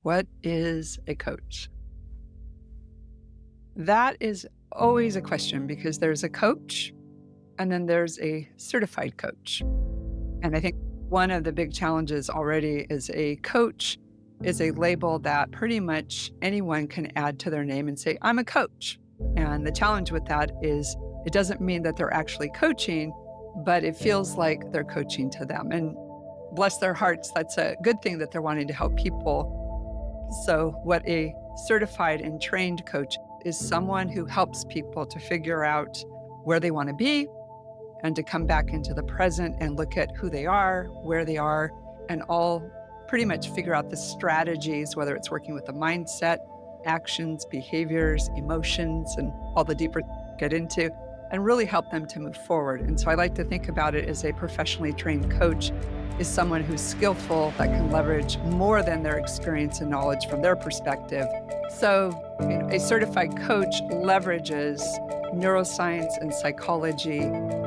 What is a coach? That is always a question because there's a coach and then there's a certified coach. And I think one of the big challenges already is a coach is a label that pretty much anyone can add to their name and say, I'm a coach. And the challenge with that is it doesn't mean that they're actually coaching, but it feels like they're coaching to them. And bless their hearts, that's a good thing that they're wanting to help people. So what a certified and trained coach is someone who helps people to figure out where they want to be and to come back into the present and look at who they are, where they are, and all pretty much figure out the strategies, whether it's working with the mindset, actions, behaviors, emotions, and all the deeper get into, and really help them to move forward. And so I like to think about it as a professionally trained coach is someone who's skillful that can leverage more than their experience and knowledge from their perspective. So a certified coach leverages neuroscience and psychology,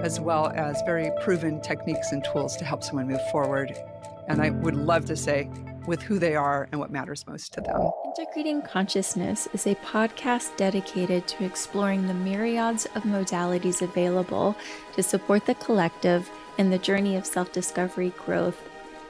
as well as very proven techniques and tools to help someone move forward. And I would love to say with who they are and what matters most to them. Integrating Consciousness is a podcast dedicated to exploring the myriads of modalities available to support the collective in the journey of self-discovery, growth,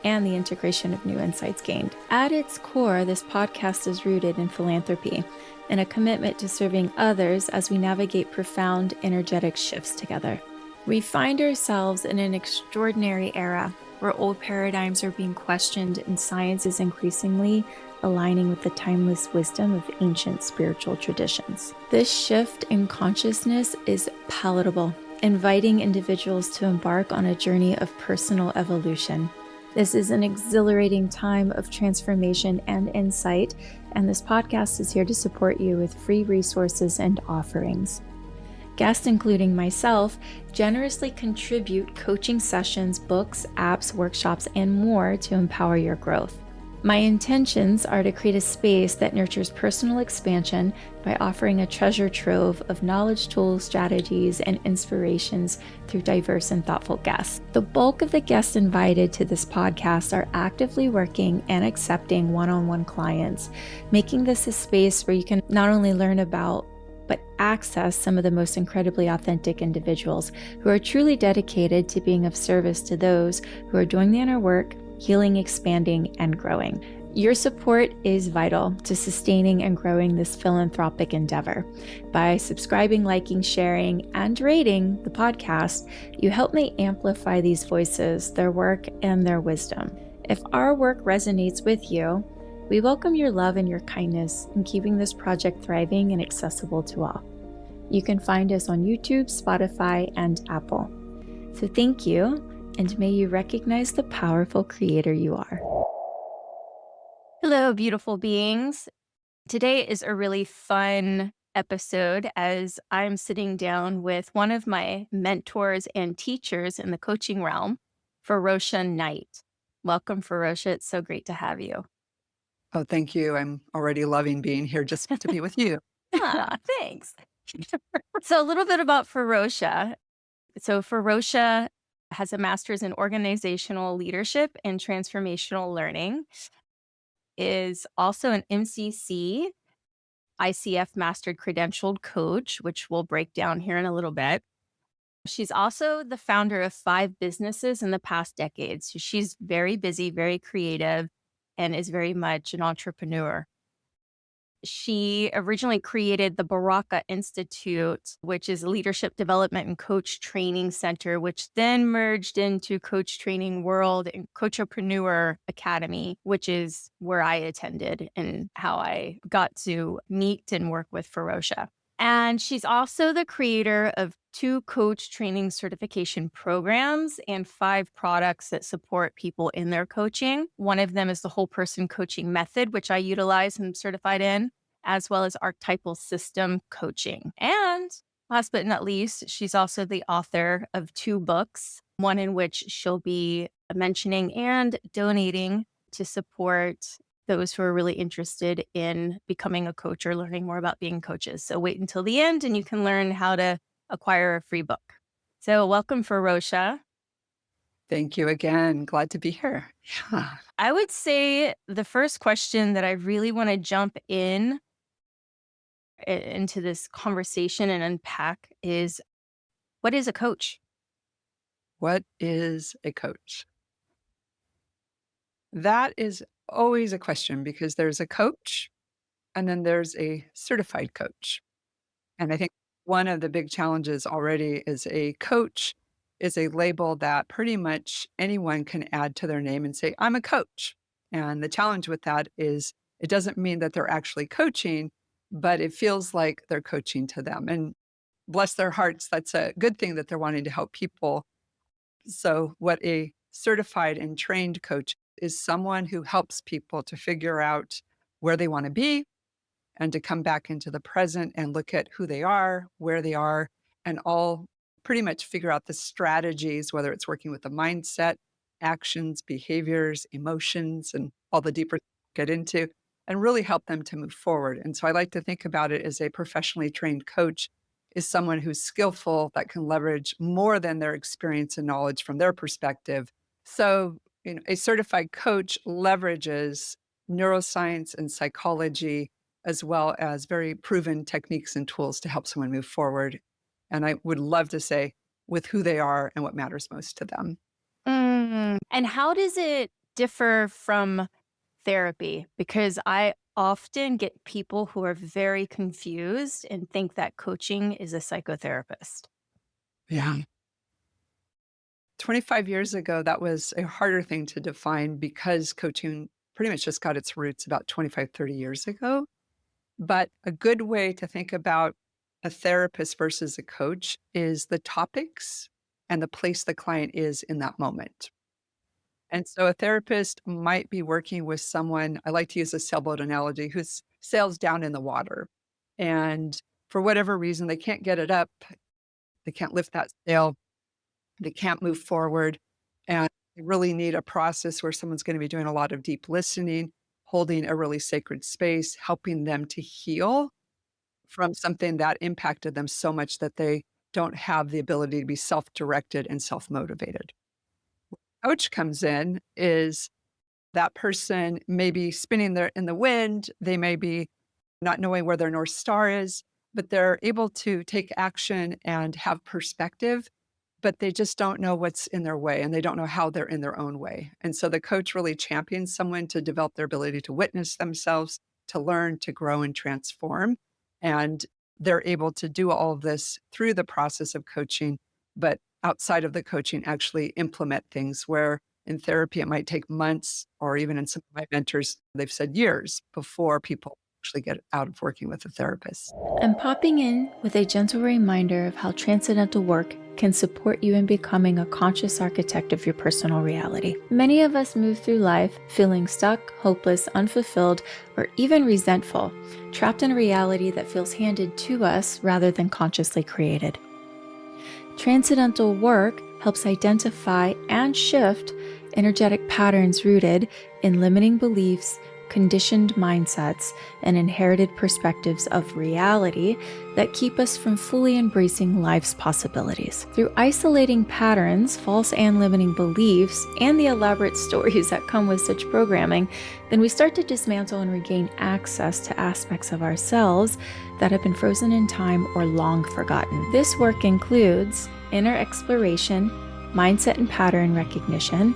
and the integration of new insights gained. At its core, this podcast is rooted in philanthropy and a commitment to serving others as we navigate profound energetic shifts together. We find ourselves in an extraordinary era where old paradigms are being questioned and science is increasingly aligning with the timeless wisdom of ancient spiritual traditions. This shift in consciousness is palatable, inviting individuals to embark on a journey of personal evolution. This is an exhilarating time of transformation and insight, and this podcast is here to support you with free resources and offerings. Guests, including myself, generously contribute coaching sessions, books, apps, workshops, and more to empower your growth. My intentions are to create a space that nurtures personal expansion by offering a treasure trove of knowledge, tools, strategies, and inspirations through diverse and thoughtful guests. The bulk of the guests invited to this podcast are actively working and accepting one-on-one clients, making this a space where you can not only learn about but access some of the most incredibly authentic individuals who are truly dedicated to being of service to those who are doing the inner work, healing, expanding, and growing. Your support is vital to sustaining and growing this philanthropic endeavor. By subscribing, liking, sharing, and rating the podcast, you help me amplify these voices, their work, and their wisdom. If our work resonates with you, we welcome your love and your kindness in keeping this project thriving and accessible to all. You can find us on YouTube, Spotify, and Apple. So thank you, and may you recognize the powerful creator you are. Hello, beautiful beings. Today is a really fun episode as I'm sitting down with one of my mentors and teachers in the coaching realm, Feroshia Knight. Welcome, Feroshia. It's so great to have you. Oh, thank you. I'm already loving being here just to be with you. Thanks. So a little bit about Feroshia. So Feroshia has a master's in organizational leadership and transformational learning, is also an MCC, ICF mastered credentialed coach, which we'll break down here in a little bit. She's also the founder of 5 businesses in the past decade. So she's very busy, very creative, and is very much an entrepreneur. She originally created the Baraka Institute, which is a leadership development and coach training center, which then merged into Coach Training World and Coachopreneur Academy, which is where I attended and how I got to meet and work with Feroshia. And she's also the creator of 2 coach training certification programs and 5 products that support people in their coaching. One of them is the whole person coaching method, which I utilize and am certified in, as well as archetypal system coaching. And last but not least, she's also the author of 2 books, one in which she'll be mentioning and donating to support those who are really interested in becoming a coach or learning more about being coaches. So wait until the end and you can learn how to acquire a free book. So welcome, Feroshia. Thank you again. Glad to be here. Yeah. I would say the first question that I really want to jump into this conversation and unpack is, what is a coach? What is a coach? That is always a question because there's a coach and then there's a certified coach. And I think one of the big challenges already is a coach is a label that pretty much anyone can add to their name and say, I'm a coach. And the challenge with that is it doesn't mean that they're actually coaching, but it feels like they're coaching to them. And bless their hearts, that's a good thing that they're wanting to help people. So, what a certified and trained coach is someone who helps people to figure out where they want to be and to come back into the present and look at who they are, where they are, and all pretty much figure out the strategies, whether it's working with the mindset, actions, behaviors, emotions, and all the deeper get into, and really help them to move forward. And so I like to think about it as a professionally trained coach is someone who's skillful that can leverage more than their experience and knowledge from their perspective. So, a certified coach leverages neuroscience and psychology as well as very proven techniques and tools to help someone move forward. And I would love to say with who they are and what matters most to them. And how does it differ from therapy? Because I often get people who are very confused and think that coaching is a psychotherapist. Yeah. 25 years ago, that was a harder thing to define because coaching pretty much just got its roots about 25, 30 years ago. But a good way to think about a therapist versus a coach is the topics and the place the client is in that moment. And so a therapist might be working with someone, I like to use a sailboat analogy, who's sails down in the water. And for whatever reason, they can't get it up, they can't lift that sail, they can't move forward. And they really need a process where someone's going to be doing a lot of deep listening, holding a really sacred space, helping them to heal from something that impacted them so much that they don't have the ability to be self-directed and self-motivated. Coach comes in is that person may be spinning there in the wind, they may be not knowing where their North Star is, but they're able to take action and have perspective, but they just don't know what's in their way and they don't know how they're in their own way. And so the coach really champions someone to develop their ability to witness themselves, to learn, to grow, and transform. And they're able to do all of this through the process of coaching, but outside of the coaching, actually implement things where in therapy, it might take months, or even in some of my mentors, they've said years before people actually get out of working with a therapist. I'm popping in with a gentle reminder of how transcendental work can support you in becoming a conscious architect of your personal reality. Many of us move through life feeling stuck, hopeless, unfulfilled, or even resentful, trapped in a reality that feels handed to us rather than consciously created. Transcendental work helps identify and shift energetic patterns rooted in limiting beliefs, conditioned mindsets, and inherited perspectives of reality that keep us from fully embracing life's possibilities. Through isolating patterns, false and limiting beliefs, and the elaborate stories that come with such programming, then we start to dismantle and regain access to aspects of ourselves that have been frozen in time or long forgotten. This work includes inner exploration, mindset and pattern recognition,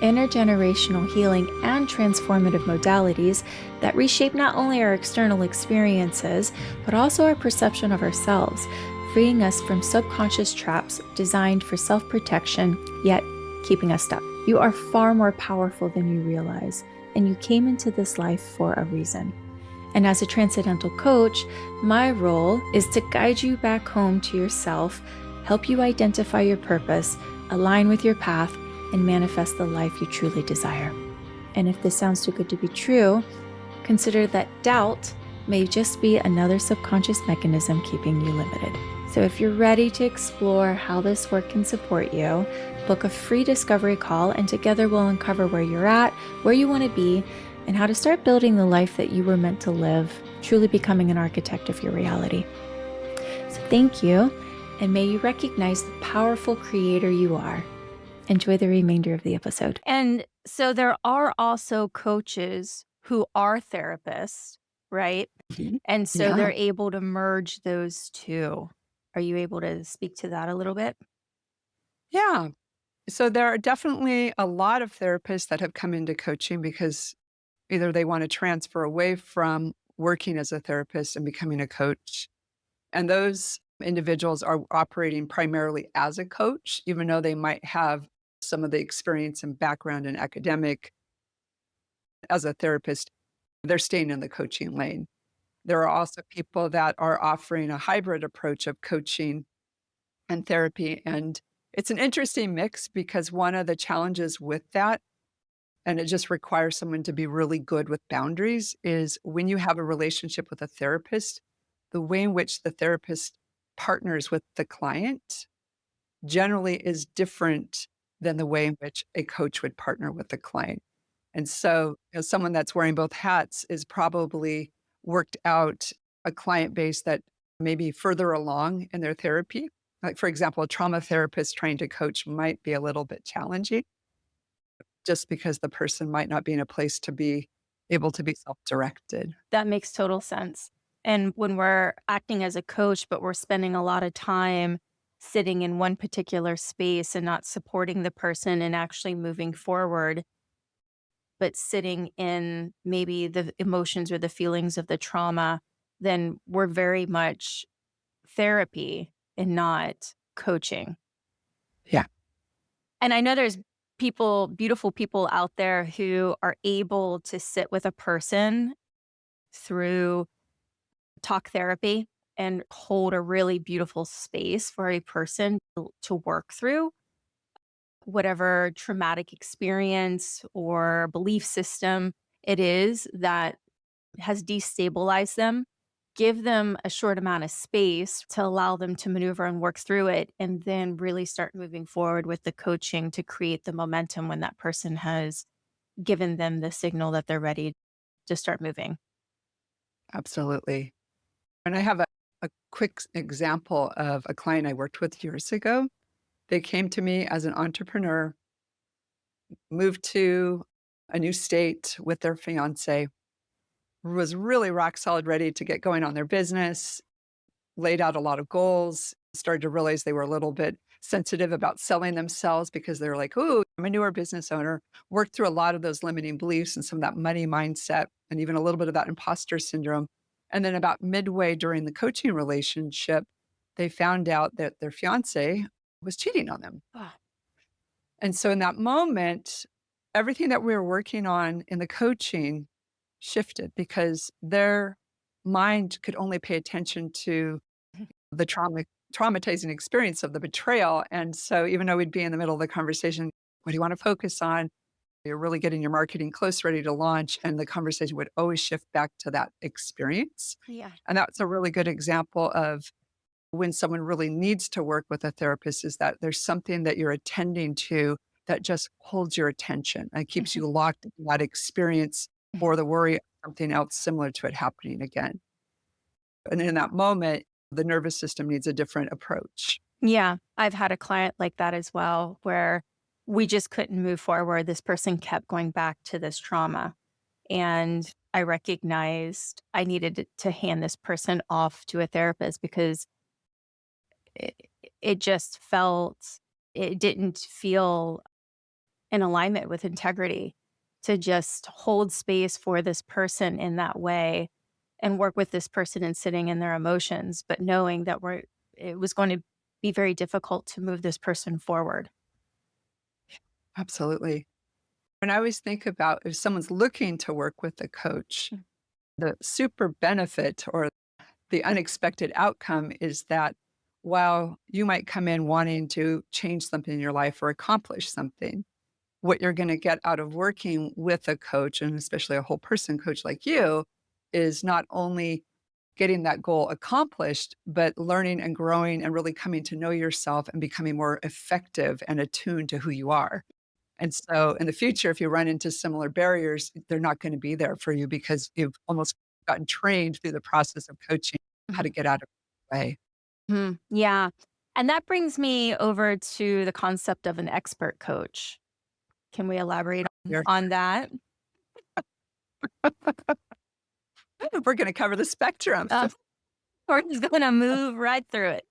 intergenerational healing, and transformative modalities that reshape not only our external experiences, but also our perception of ourselves, freeing us from subconscious traps designed for self-protection, yet keeping us stuck. You are far more powerful than you realize, and you came into this life for a reason. And as a transcendental coach, my role is to guide you back home to yourself, help you identify your purpose, align with your path, and manifest the life you truly desire. And if this sounds too good to be true, consider that doubt may just be another subconscious mechanism keeping you limited. So if you're ready to explore how this work can support you, book a free discovery call, and together we'll uncover where you're at, where you want to be, and how to start building the life that you were meant to live, truly becoming an architect of your reality. So thank you, and may you recognize the powerful creator you are. Enjoy the remainder of the episode. And so there are also coaches who are therapists, right? Mhm. And so Yeah. they're able to merge those two. Are you able to speak to that a little bit? Yeah. So there are definitely a lot of therapists that have come into coaching because either they want to transfer away from working as a therapist and becoming a coach. And those individuals are operating primarily as a coach, even though they might have some of the experience and background in academic as a therapist, they're staying in the coaching lane. There are also people that are offering a hybrid approach of coaching and therapy. And it's an interesting mix because one of the challenges with that, and it just requires someone to be really good with boundaries, is when you have a relationship with a therapist, the way in which the therapist partners with the client generally is different than the way in which a coach would partner with the client. And so, as someone that's wearing both hats is probably worked out a client base that may be further along in their therapy. Like, for example, a trauma therapist trying to coach might be a little bit challenging just because the person might not be in a place to be able to be self-directed. That makes total sense. And when we're acting as a coach, but we're spending a lot of time sitting in one particular space and not supporting the person and actually moving forward, but sitting in maybe the emotions or the feelings of the trauma, then we're very much therapy and not coaching. Yeah. And I know there's people, beautiful people out there who are able to sit with a person through talk therapy and hold a really beautiful space for a person to work through whatever traumatic experience or belief system it is that has destabilized them. Give them a short amount of space to allow them to maneuver and work through it, and then really start moving forward with the coaching to create the momentum when that person has given them the signal that they're ready to start moving. Absolutely. And I have a quick example of a client I worked with years ago. They came to me as an entrepreneur, moved to a new state with their fiance, was really rock solid, ready to get going on their business, laid out a lot of goals, started to realize they were a little bit sensitive about selling themselves because they were like, "Ooh, I'm a newer business owner." Worked through a lot of those limiting beliefs and some of that money mindset and even a little bit of that imposter syndrome. And then about midway during the coaching relationship, they found out that their fiance was cheating on them. Ah, And so in that moment, everything that we were working on in the coaching shifted because their mind could only pay attention to the traumatizing experience of the betrayal. And so even though we'd be in the middle of the conversation, what do you want to focus on? You're really getting your marketing close, ready to launch. And the conversation would always shift back to that experience. yeah. And that's a really good example of when someone really needs to work with a therapist is that there's something that you're attending to that just holds your attention and keeps Mhm. you locked in that experience or the worry of something else similar to it happening again. And in that moment, the nervous system needs a different approach. Yeah, I've had a client like that as well, where we just couldn't move forward. This person kept going back to this trauma. And I recognized I needed to hand this person off to a therapist because it, it just felt, it didn't feel in alignment with integrity to just hold space for this person in that way and work with this person and sitting in their emotions, but knowing that it was going to be very difficult to move this person forward. Absolutely. And I always think about if someone's looking to work with a coach, Mm. the super benefit or the unexpected outcome is that while you might come in wanting to change something in your life or accomplish something, what you're going to get out of working with a coach, and especially a whole person coach like you, is not only getting that goal accomplished, but learning and growing and really coming to know yourself and becoming more effective and attuned to who you are. And so in the future, if you run into similar barriers, they're not going to be there for you because you've almost gotten trained through the process of coaching how to Mhm. get out of the way. Mhm. Yeah. And that brings me over to the concept of an expert coach. Can we elaborate Here. on that? We're going to cover the spectrum. Uh, we're just going to move right through it.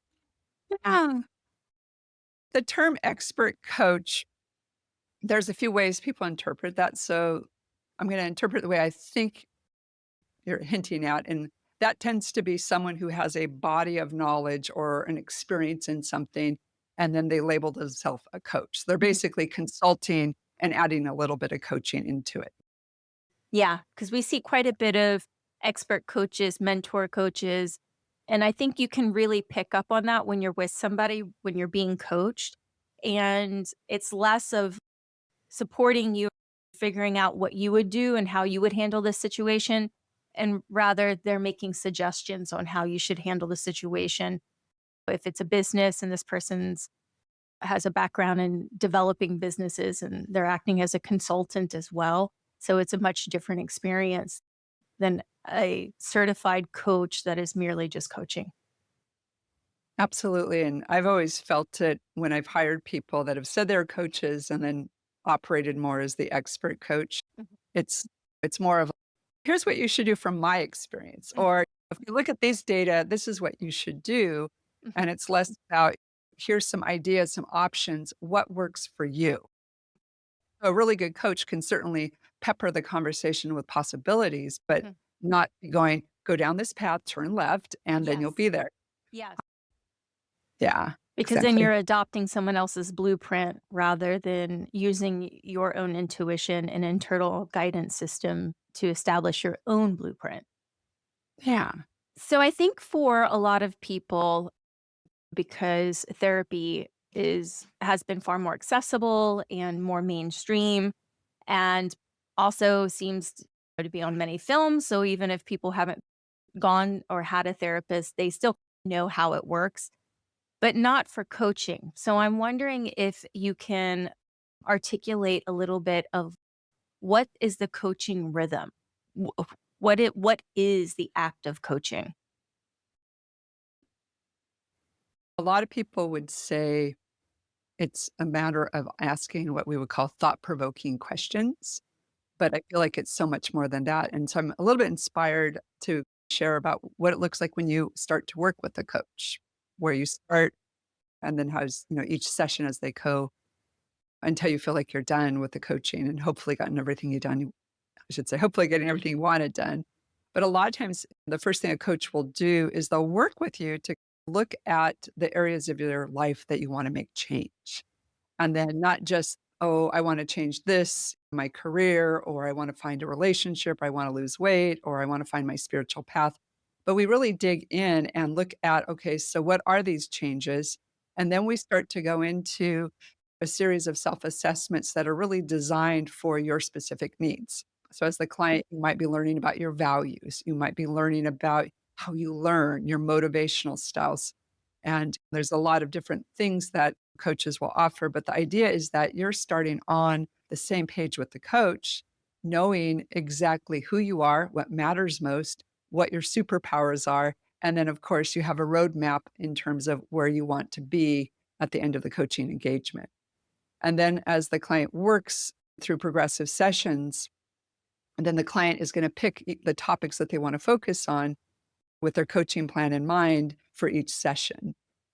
Yeah. The term expert coach, there's a few ways people interpret that. So I'm going to interpret the way I think you're hinting at. And that tends to be someone who has a body of knowledge or an experience in something, and then they label themselves a coach. They're Mhm. basically consulting and adding a little bit of coaching into it. Yeah, because we see quite a bit of expert coaches, mentor coaches. And I think you can really pick up on that when you're with somebody, when you're being coached. And it's less of supporting you, figuring out what you would do and how you would handle this situation. And rather, they're making suggestions on how you should handle the situation. If it's a business and this person's has a background in developing businesses and they're acting as a consultant as well. So it's a much different experience than a certified coach that is merely just coaching. Absolutely. And I've always felt it when I've hired people that have said they're coaches and then operated more as the expert coach. Mhm. It's it's more of here's what you should do from my experience. Mhm. Or if you look at these data, this is what you should do. Mhm. And it's less about here's some ideas, some options, what works for you. A really good coach can certainly pepper the conversation with possibilities, but Mhm. not be going, go down this path, turn left, and then you'll Yes. be there. Yes. Yeah, Because then exactly. you're adopting someone else's blueprint rather than using your own intuition and internal guidance system to establish your own blueprint. Yeah. So I think for a lot of people, because therapy is has been far more accessible and more mainstream and also seems to be on many films, so even if people haven't gone or had a therapist, they still know how it works, but not for coaching. So I'm wondering if you can articulate a little bit of what is the coaching rhythm? What is the act of coaching? A lot of people would say it's a matter of asking what we would call thought-provoking questions, but I feel like it's so much more than that, and so I'm a little bit inspired to share about what it looks like when you start to work with a coach, where you start and then how's, each session as they go until you feel like you're done with the coaching and hopefully gotten everything you done I should say, hopefully getting everything you wanted done. But a lot of times, the first thing a coach will do is they'll work with you to look at the areas of your life that you want to make change. And then not just, oh, I want to change this, my career, or I want to find a relationship, I want to lose weight, or I want to find my spiritual path. But we really dig in and look at, okay, so what are these changes? And then we start to go into a series of self assessments that are really designed for your specific needs. So, as the client, you might be learning about your values, you might be learning about how you learn, your motivational styles. And there's a lot of different things that coaches will offer. But the idea is that you're starting on the same page with the coach, knowing exactly who you are, what matters most, what your superpowers are. And then, of course, you have a roadmap in terms of where you want to be at the end of the coaching engagement. And then, as the client works through progressive sessions, and then the client is going to pick the topics that they want to focus on with their coaching plan in mind for each session.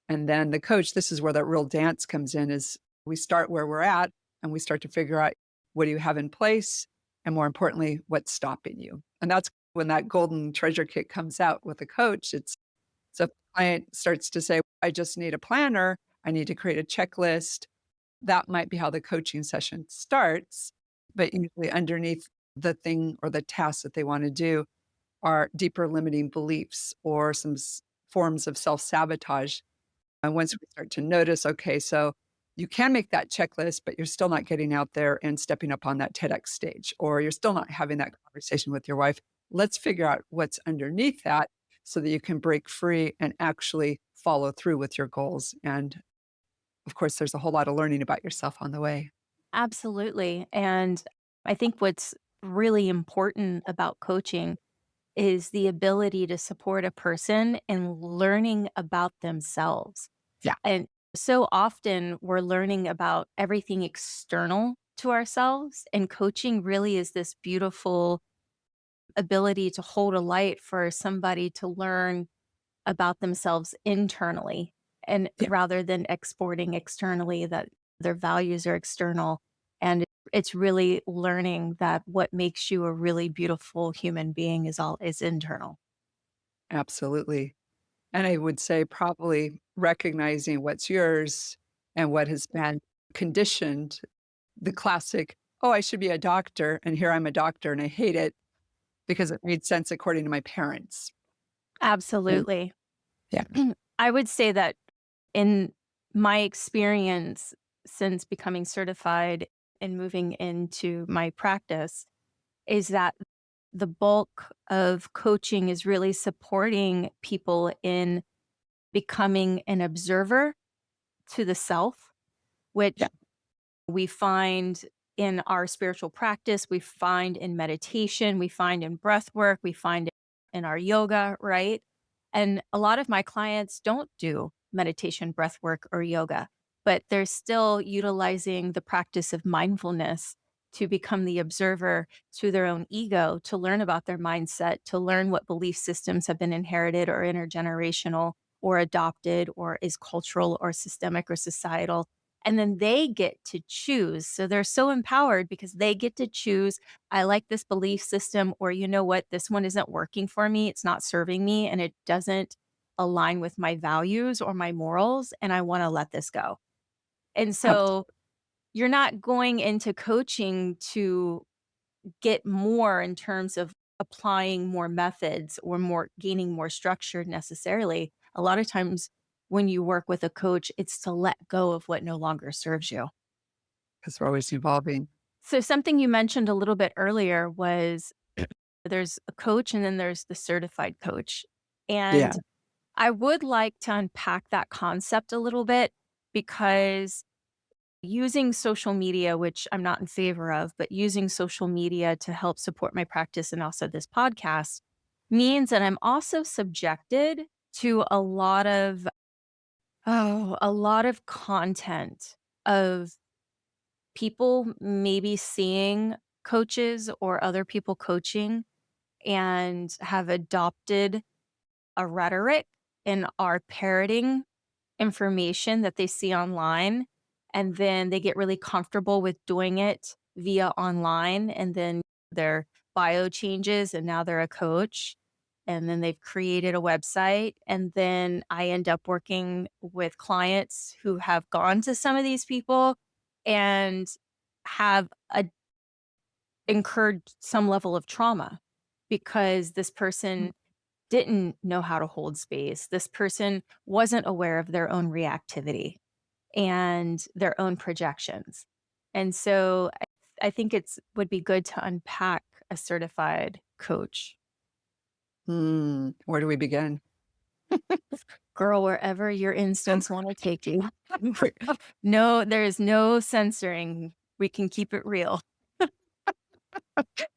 And then the coach, this is where that real dance comes in is we start where we're at and we start to figure out what do you have in place and more importantly, what's stopping you. And that's when that golden treasure kit comes out with a coach. It's so if the client starts to say, I just need a planner, I need to create a checklist. That might be how the coaching session starts, but usually underneath the thing or the task that they want to do are deeper limiting beliefs or some forms of self sabotage. And once we start to notice, okay, so you can make that checklist, but you're still not getting out there and stepping up on that TEDx stage, or you're still not having that conversation with your wife. Let's figure out what's underneath that so that you can break free and actually follow through with your goals. And of course, there's a whole lot of learning about yourself on the way. Absolutely. And I think what's really important about coaching is the ability to support a person in learning about themselves. Yeah, And so often we're learning about everything external to ourselves, and coaching really is this beautiful ability to hold a light for somebody to learn about themselves internally, and yeah, rather than exporting externally that their values are external. And it's really learning that what makes you a really beautiful human being is internal. absolutely. And I would say probably recognizing what's yours and what has been conditioned, the classic, "Oh, I should be a doctor, and here I'm a doctor, and I hate it because it made sense according to my parents." And Absolutely. yeah, I would say that in my experience since becoming certified and moving into my practice is that the bulk of coaching is really supporting people in becoming an observer to the self, yeah, which we find in our spiritual practice, we find in meditation, we find in breath work, we find in our yoga, right? And a lot of my clients don't do meditation, breath work, or yoga, but they're still utilizing the practice of mindfulness to become the observer to their own ego, to learn about their mindset, to learn what belief systems have been inherited or intergenerational or adopted or is cultural or systemic or societal, and then they get to choose. So they're so empowered because they get to choose, I like this belief system, or you know what, this one isn't working for me. It's not serving me and it doesn't align with my values or my morals. And I want to let this go. And abs so you're not going into coaching to get more in terms of applying more methods or more gaining more structure necessarily. A lot of times when you work with a coach, it's to let go of what no longer serves you. 'cause we're always evolving. So something you mentioned a little bit earlier was there's a coach and then there's the certified coach. Yeah, And I would like to unpack that concept a little bit because using social media, which I'm not in favor of, but using social media to help support my practice and also this podcast means that I'm also subjected to a lot of content of people maybe seeing coaches or other people coaching and have adopted a rhetoric and are parroting information that they see online, and then they get really comfortable with doing it via online, and then their bio changes, and now they're a coach, and then they've created a website, and then I end up working with clients who have gone to some of these people and have incurred some level of trauma because this mm, person didn't know how to hold space. This person wasn't aware of their own reactivity and their own projections. And so I think it's would be good to unpack a certified coach. where do we begin? Girl, wherever your instincts want to take you. No, there is no censoring. We can keep it real.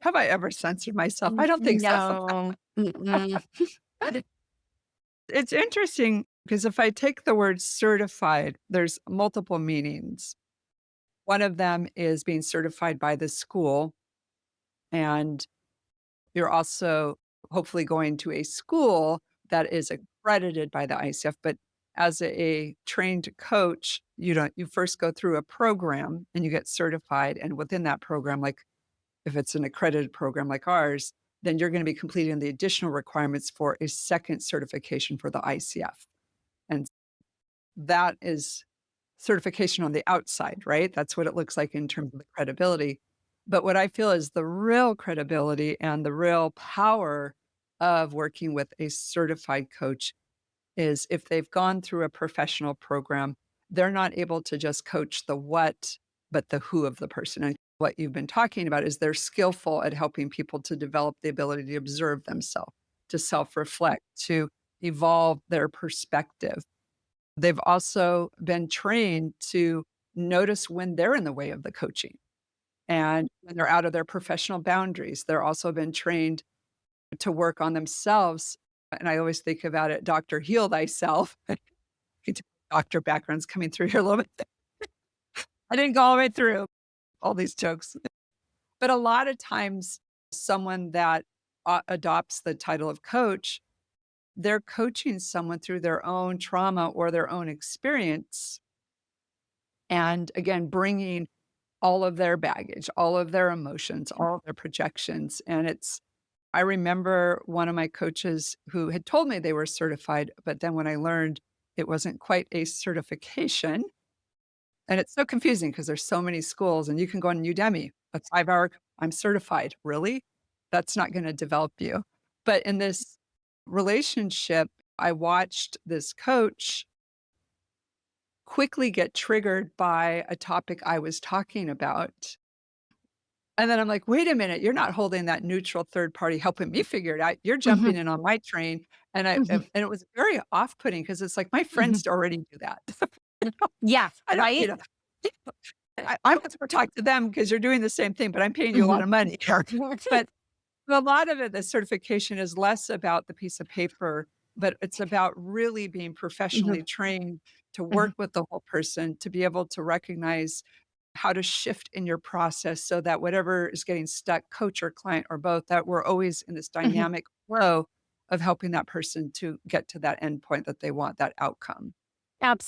Have I ever censored myself? I don't think so. No. Mm-mm. It's interesting because if I take the word certified, there's multiple meanings. One of them is being certified by the school, and you're also hopefully going to a school that is accredited by the ICF. But as a trained coach, you first go through a program and you get certified. And within that program, like if it's an accredited program like ours, then you're going to be completing the additional requirements for a second certification for the ICF. And that is certification on the outside, right? That's what it looks like in terms of the credibility. But what I feel is the real credibility and the real power of working with a certified coach is if they've gone through a professional program, they're not able to just coach the what, but the who of the person. And what you've been talking about is they're skillful at helping people to develop the ability to observe themselves, to self reflect, to evolve their perspective. They've also been trained to notice when they're in the way of the coaching and when they're out of their professional boundaries. They're also been trained to work on themselves. And I always think about it, Doctor, heal thyself. doctor background's coming through here a little bit. I didn't go all the way through all these jokes. But a lot of times, someone that adopts the title of coach, they're coaching someone through their own trauma or their own experience. And again, bringing all of their baggage, all of their emotions, all of their projections. And I remember one of my coaches who had told me they were certified, but then when I learned it wasn't quite a certification, and it's so confusing because there's so many schools and you can go on Udemy, a 5-hour, I'm certified. Really? That's not going to develop you. But in this relationship, I watched this coach quickly get triggered by a topic I was talking about. And then I'm like, wait a minute, you're not holding that neutral third party helping me figure it out. You're Mhm, jumping in on my train. mhm, And it was very off putting because it's like my mhm. friends already do that. Yeah, I don't, right? I'm going to talk to them because you're doing the same thing, but I'm paying you a lot Mhm. of money here. But a lot of it, the certification is less about the piece of paper, but it's about really being professionally Mhm, trained to work mhm, with the whole person, to be able to recognize how to shift in your process so that whatever is getting stuck, coach or client or both, that we're always in this mhm. dynamic flow of helping that person to get to that end point that they want, that outcome.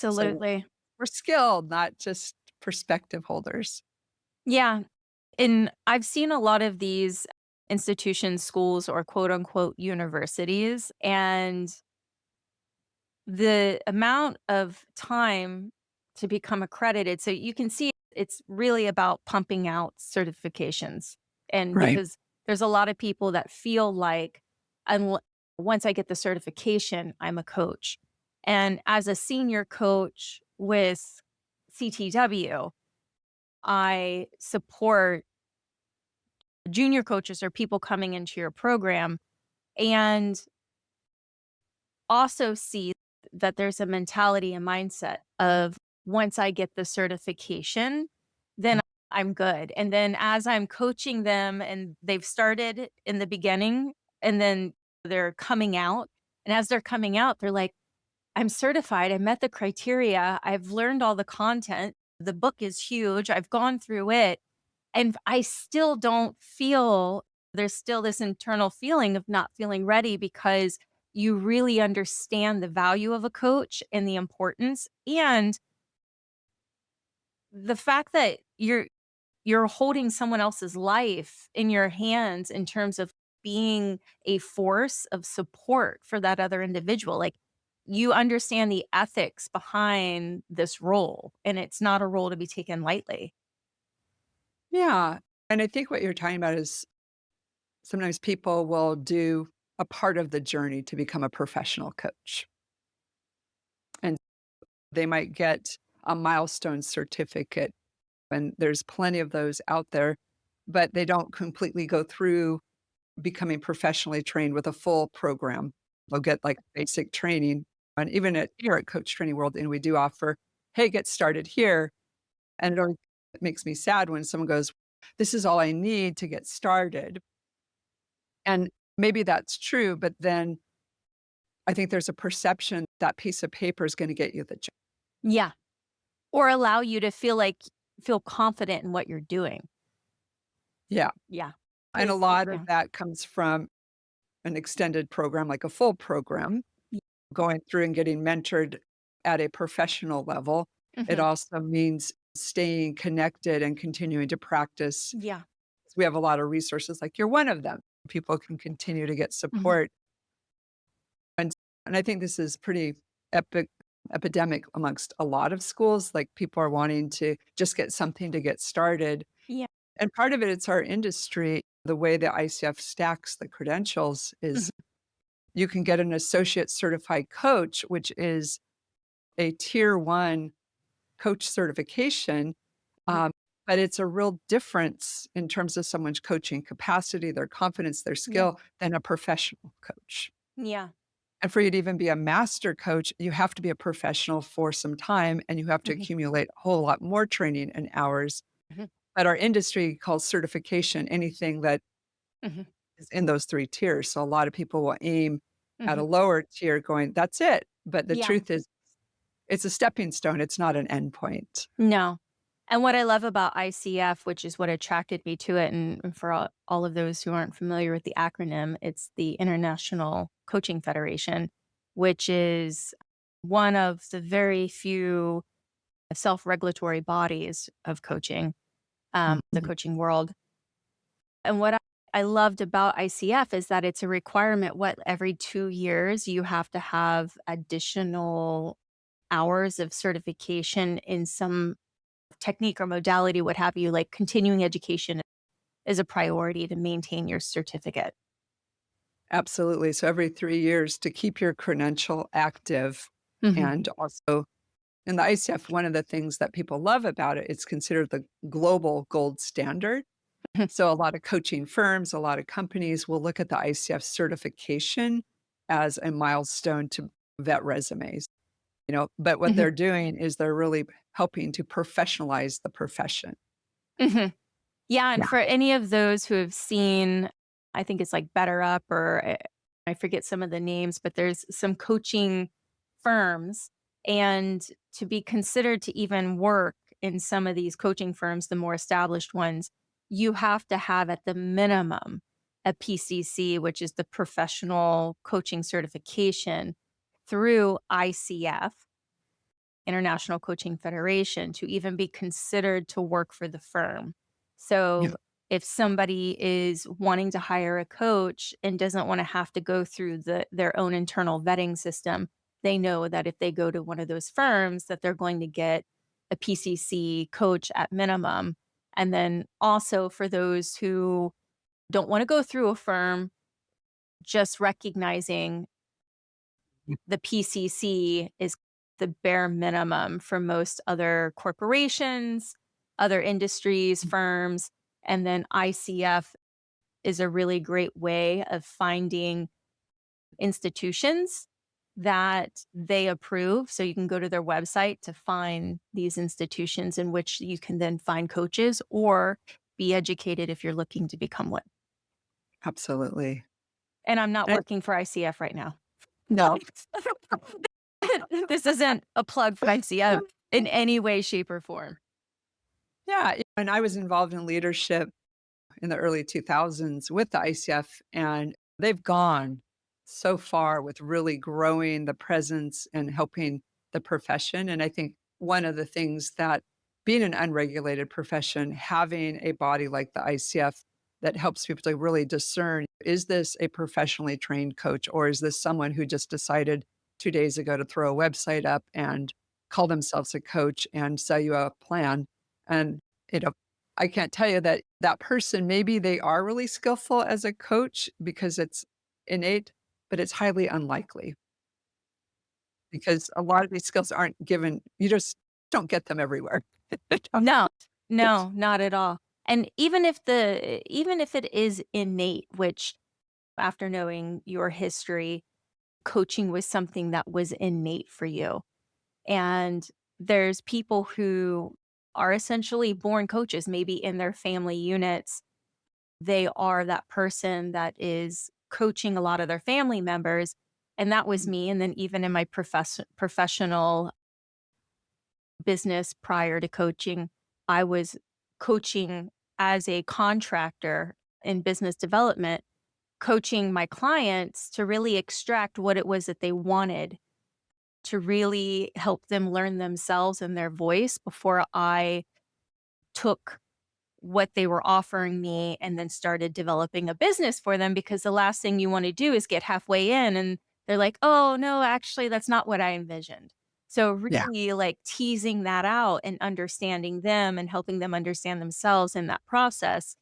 So Absolutely. we're skilled, not just perspective holders. Yeah, and I've seen a lot of these institutions, schools, or quote unquote universities, and the amount of time to become accredited. So you can see it's really about pumping out certifications. And Right. because there's a lot of people that feel like unle- once I get the certification, I'm a coach. And as a senior coach with CTW, I support junior coaches or people coming into your program and also see that there's a mentality and mindset of once I get the certification, then I'm good. And then as I'm coaching them and they've started in the beginning and then they're coming out, and as they're coming out, they're like, I'm certified. I met the criteria. I've learned all the content. The book is huge. I've gone through it. And I still don't feel there's still this internal feeling of not feeling ready because you really understand the value of a coach and the importance and the fact that you're holding someone else's life in your hands in terms of being a force of support for that other individual. Like you understand the ethics behind this role and it's not a role to be taken lightly. Yeah. And I think what you're talking about is sometimes people will do a part of the journey to become a professional coach. And they might get a milestone certificate, and there's plenty of those out there, but they don't completely go through becoming professionally trained with a full program. They'll get like basic training. And even here at Coach Training World, and we do offer, hey, get started here. And it makes me sad when someone goes, this is all I need to get started. And maybe that's true, but then I think there's a perception that piece of paper is gonna get you the job. Yeah. Or allow you to feel confident in what you're doing. Yeah, Yeah. and a 'Cause lot of yeah. that comes from an extended program, like a full program, Y going through and getting mentored at a professional level. It Mhm. also means staying connected and continuing to practice. Yeah. We have a lot of resources, like you're one of them. People can continue to get Mhm. support, and I think this is pretty epic epidemic amongst a lot of schools, like, people are wanting to just get something to get started. Yeah. And part of it, it's our industry. The way the ICF stacks the credentials is Mhm. you can get an associate certified coach, which is a tier 1 coach certification, Mhm. um, but it's a real difference in terms of someone's coaching capacity, their confidence, their Yeah. skill than a professional coach. Yeah. And for you to even be a master coach, you have to be a professional for some time and you have to Mhm. accumulate a whole lot more training and hours. Mhm. But our industry calls certification anything that Mhm. is in those 3 tiers. So a lot of people will aim at a Mhm. lower tier going, "That's it." But the Yeah. truth is it's a stepping stone. It's not an endpoint. No. And what I love about ICF, which is what attracted me to it, and for all of those who aren't familiar with the acronym, it's the International Coaching Federation, which is one of the very few self-regulatory bodies of coaching, the Mhm. coaching world. And what I loved about ICF is that it's a requirement, every 2 years, you have to have additional hours of certification in some technique or modality, what have you, like continuing education is a priority to maintain your certificate. Absolutely. So every 3 years to keep your credential active, Mhm. and also in the ICF, one of the things that people love about it, it's considered the global gold standard. So a lot of coaching firms, a lot of companies will look at the ICF certification as a milestone to vet resumes, but what Mhm. they're doing is they're really helping to professionalize the profession. Mhm. Yeah, and Yeah. for any of those who have seen, I think it's like Better Up, or I forget some of the names, but there's some coaching firms, and to be considered to even work in some of these coaching firms, the more established ones, you have to have at the minimum a PCC, which is the professional coaching certification through ICF, International Coaching Federation, to even be considered to work for the firm. Yeah. So if somebody is wanting to hire a coach and doesn't want to have to go through their own internal vetting system, they know that if they go to one of those firms that they're going to get a PCC coach at minimum. And then also for those who don't want to go through a firm, just recognizing the PCC is the bare minimum for most other corporations, other industries, firms, and then ICF is a really great way of finding institutions that they approve. So you can go to their website to find these institutions in which you can then find coaches or be educated if you're looking to become one. Absolutely. And I'm not And working for ICF right now. no. This isn't a plug for ICF in any way, shape, or form. Yeah, and I was involved in leadership in the early 2000s with the ICF, and they've gone so far with really growing the presence and helping the profession. And I think one of the things that being an unregulated profession, having a body like the ICF that helps people to really discern, is this a professionally trained coach, or is this someone who just decided 2 days ago to throw a website up and call themselves a coach and sell you a plan? And you know, I can't tell you that that person, maybe they are really skillful as a coach because it's innate, but it's highly unlikely because a lot of these skills aren't given, you just don't get them everywhere. No, no, not at all. And even if it is innate, which after knowing your history, coaching was something that was innate for you. And there's people who are essentially born coaches, maybe in their family units. They are that person that is coaching a lot of their family members. And that was me. And then even in my professional business prior to coaching, I was coaching as a contractor in business development, coaching my clients to really extract what it was that they wanted, to really help them learn themselves and their voice before I took what they were offering me and then started developing a business for them, because the last thing you want to do is get halfway in and they're like, "Oh, no, actually that's not what I envisioned." So Yeah. really like teasing that out and understanding them and helping them understand themselves in that process,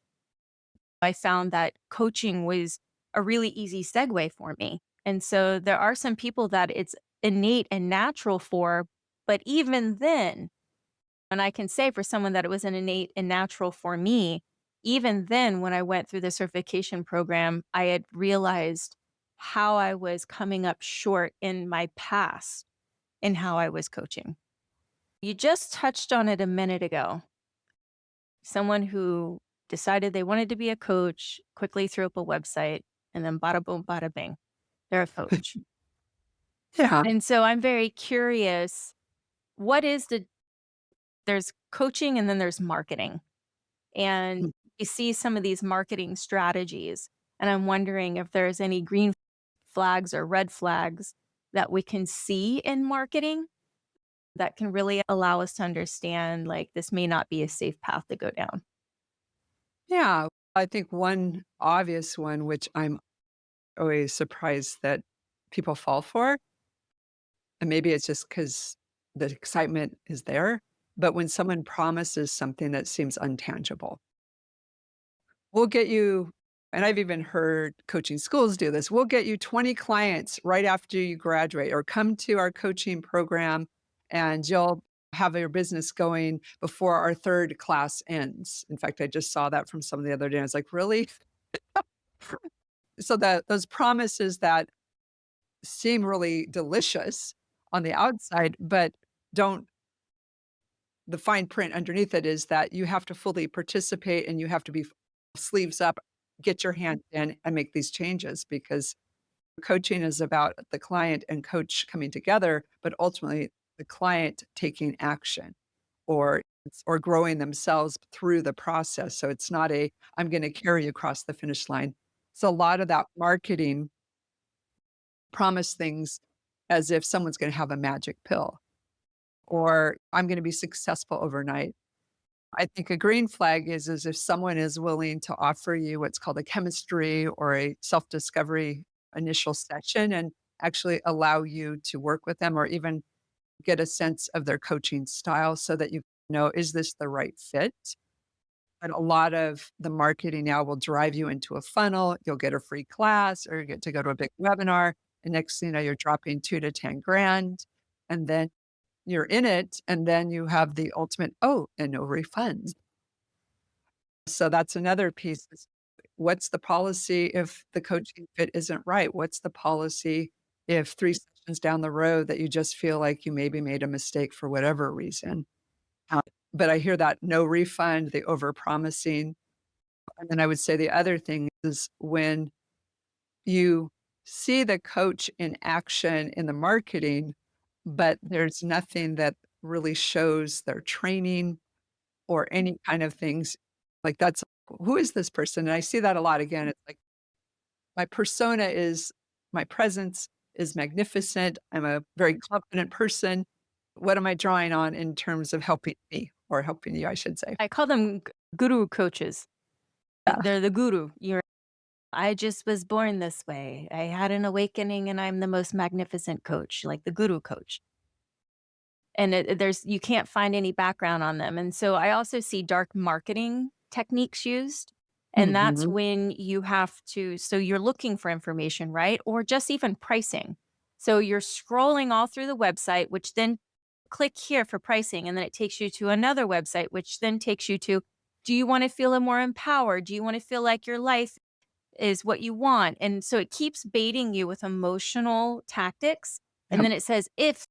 I found that coaching was a really easy segue for me. And so there are some people that it's innate and natural for, but even then, and I can say for someone that it was an innate and natural for me, even then, when I went through the certification program, I had realized how I was coming up short in my past in how I was coaching. You just touched on it a minute ago. Someone who decided they wanted to be a coach, quickly threw up a website, and then bada boom, bada bing, they're a coach. Yeah. And so I'm very curious. what is there's coaching and then there's marketing. And you see some of these marketing strategies, and I'm wondering if there's any green flags or red flags that we can see in marketing that can really allow us to understand, like, this may not be a safe path to go down. Yeah, I think one obvious one, which I'm always surprised that people fall for, and maybe it's just because the excitement is there, but when someone promises something that seems untangible, we'll get you, and I've even heard coaching schools do this, we'll get you 20 clients right after you graduate, or come to our coaching program and you'll have your business going before our third class ends. In fact, I just saw that from some of the other day. I was like, really? So that those promises that seem really delicious on the outside, but don't, the fine print underneath it is that you have to fully participate and you have to be sleeves up, get your hand in and make these changes, because coaching is about the client and coach coming together, but ultimately the client taking action or or growing themselves through the process. So it's not a I'm going to carry you across the finish line. So a lot of that marketing promise things as if someone's going to have a magic pill or I'm going to be successful overnight. I think a green flag is if someone is willing to offer you what's called a chemistry or a self-discovery initial session and actually allow you to work with them or even get a sense of their coaching style so that you know, is this the right fit? And a lot of the marketing now will drive you into a funnel. You'll get a free class or you get to go to a big webinar. And next thing you know, you're dropping 2 to 10 grand. And then you're in it. And then you have the ultimate, oh, and no refunds. So that's another piece is what's the policy if the coaching fit isn't right? What's the policy if 3 sessions down the road that you just feel like you maybe made a mistake for whatever reason? Uh, but I hear that no refund, the overpromising. And then I would say the other thing is when you see the coach in action in the marketing, but there's nothing that really shows their training or any kind of things like that's who is this person? And I see that a lot again. It's like my persona is my presence is magnificent. I'm a very confident person. What am I drawing on in terms of helping me or helping you, I should say? I call them guru coaches. Yeah. They're the guru. I just was born this way. I had an awakening and I'm the most magnificent coach, like the guru coach. And there's you can't find any background on them. And so I also see dark marketing techniques used. And that's Mhm. when you have to, so you're looking for information, right? Or just even pricing. So you're scrolling all through the website, which then click here for pricing. And then it takes you to another website, which then takes you to, do you want to feel more empowered? Do you want to feel like your life is what you want? And so it keeps baiting you with emotional tactics. And Yep. then it says, if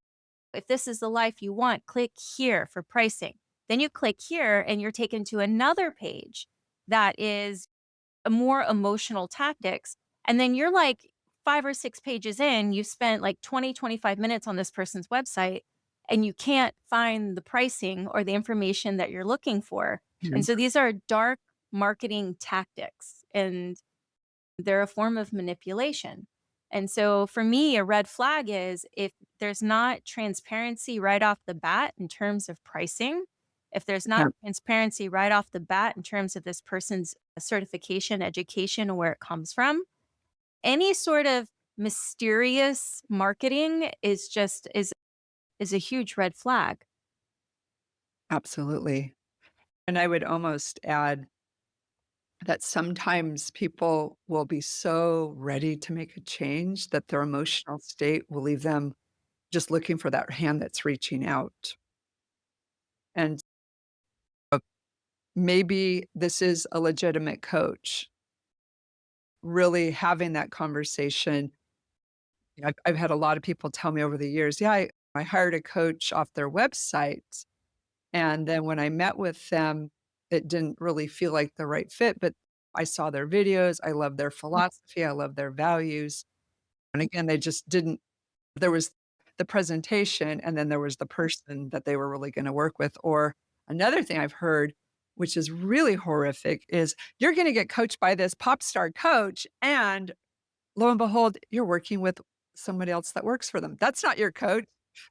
this is the life you want, click here for pricing. Then you click here and you're taken to another page that is a more emotional tactics. And then you're like 5 or 6 pages in, you've spent like 20, 25 minutes on this person's website and you can't find the pricing or the information that you're looking for. And Mhm. so these are dark marketing tactics and they're a form of manipulation. And so for me, a red flag is if there's not transparency right off the bat in terms of pricing, if there's not Yep. transparency right off the bat in terms of this person's certification, education, or where it comes from, any sort of mysterious marketing is a huge red flag. Absolutely. And I would almost add that sometimes people will be so ready to make a change that their emotional state will leave them just looking for that hand that's reaching out. And maybe this is a legitimate coach, really having that conversation. I've had a lot of people tell me over the years, yeah, I hired a coach off their website. And then when I met with them, it didn't really feel like the right fit, but I saw their videos. I love their philosophy. I love their values. And again, they just didn't, there was the presentation, and then there was the person that they were really gonna work with. Or another thing I've heard, which is really horrific, is you're gonna get coached by this pop star coach, and lo and behold, you're working with somebody else that works for them. That's not your coach.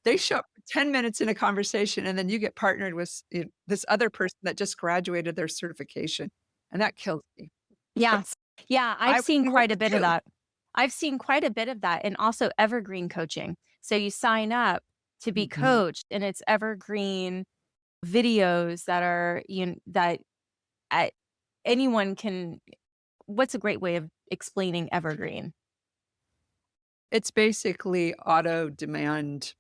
They show up for 10 minutes in a conversation, and then you get partnered with this other person that just graduated their certification, and that kills me. Yes. Yeah, I've I seen wanna work quite a with bit of you. that. I've seen quite a bit of that, and also evergreen coaching. So you sign up to be Mhm. coached, and it's evergreen videos that are, that uh, anyone can. What's a great way of explaining evergreen? It's basically auto demand,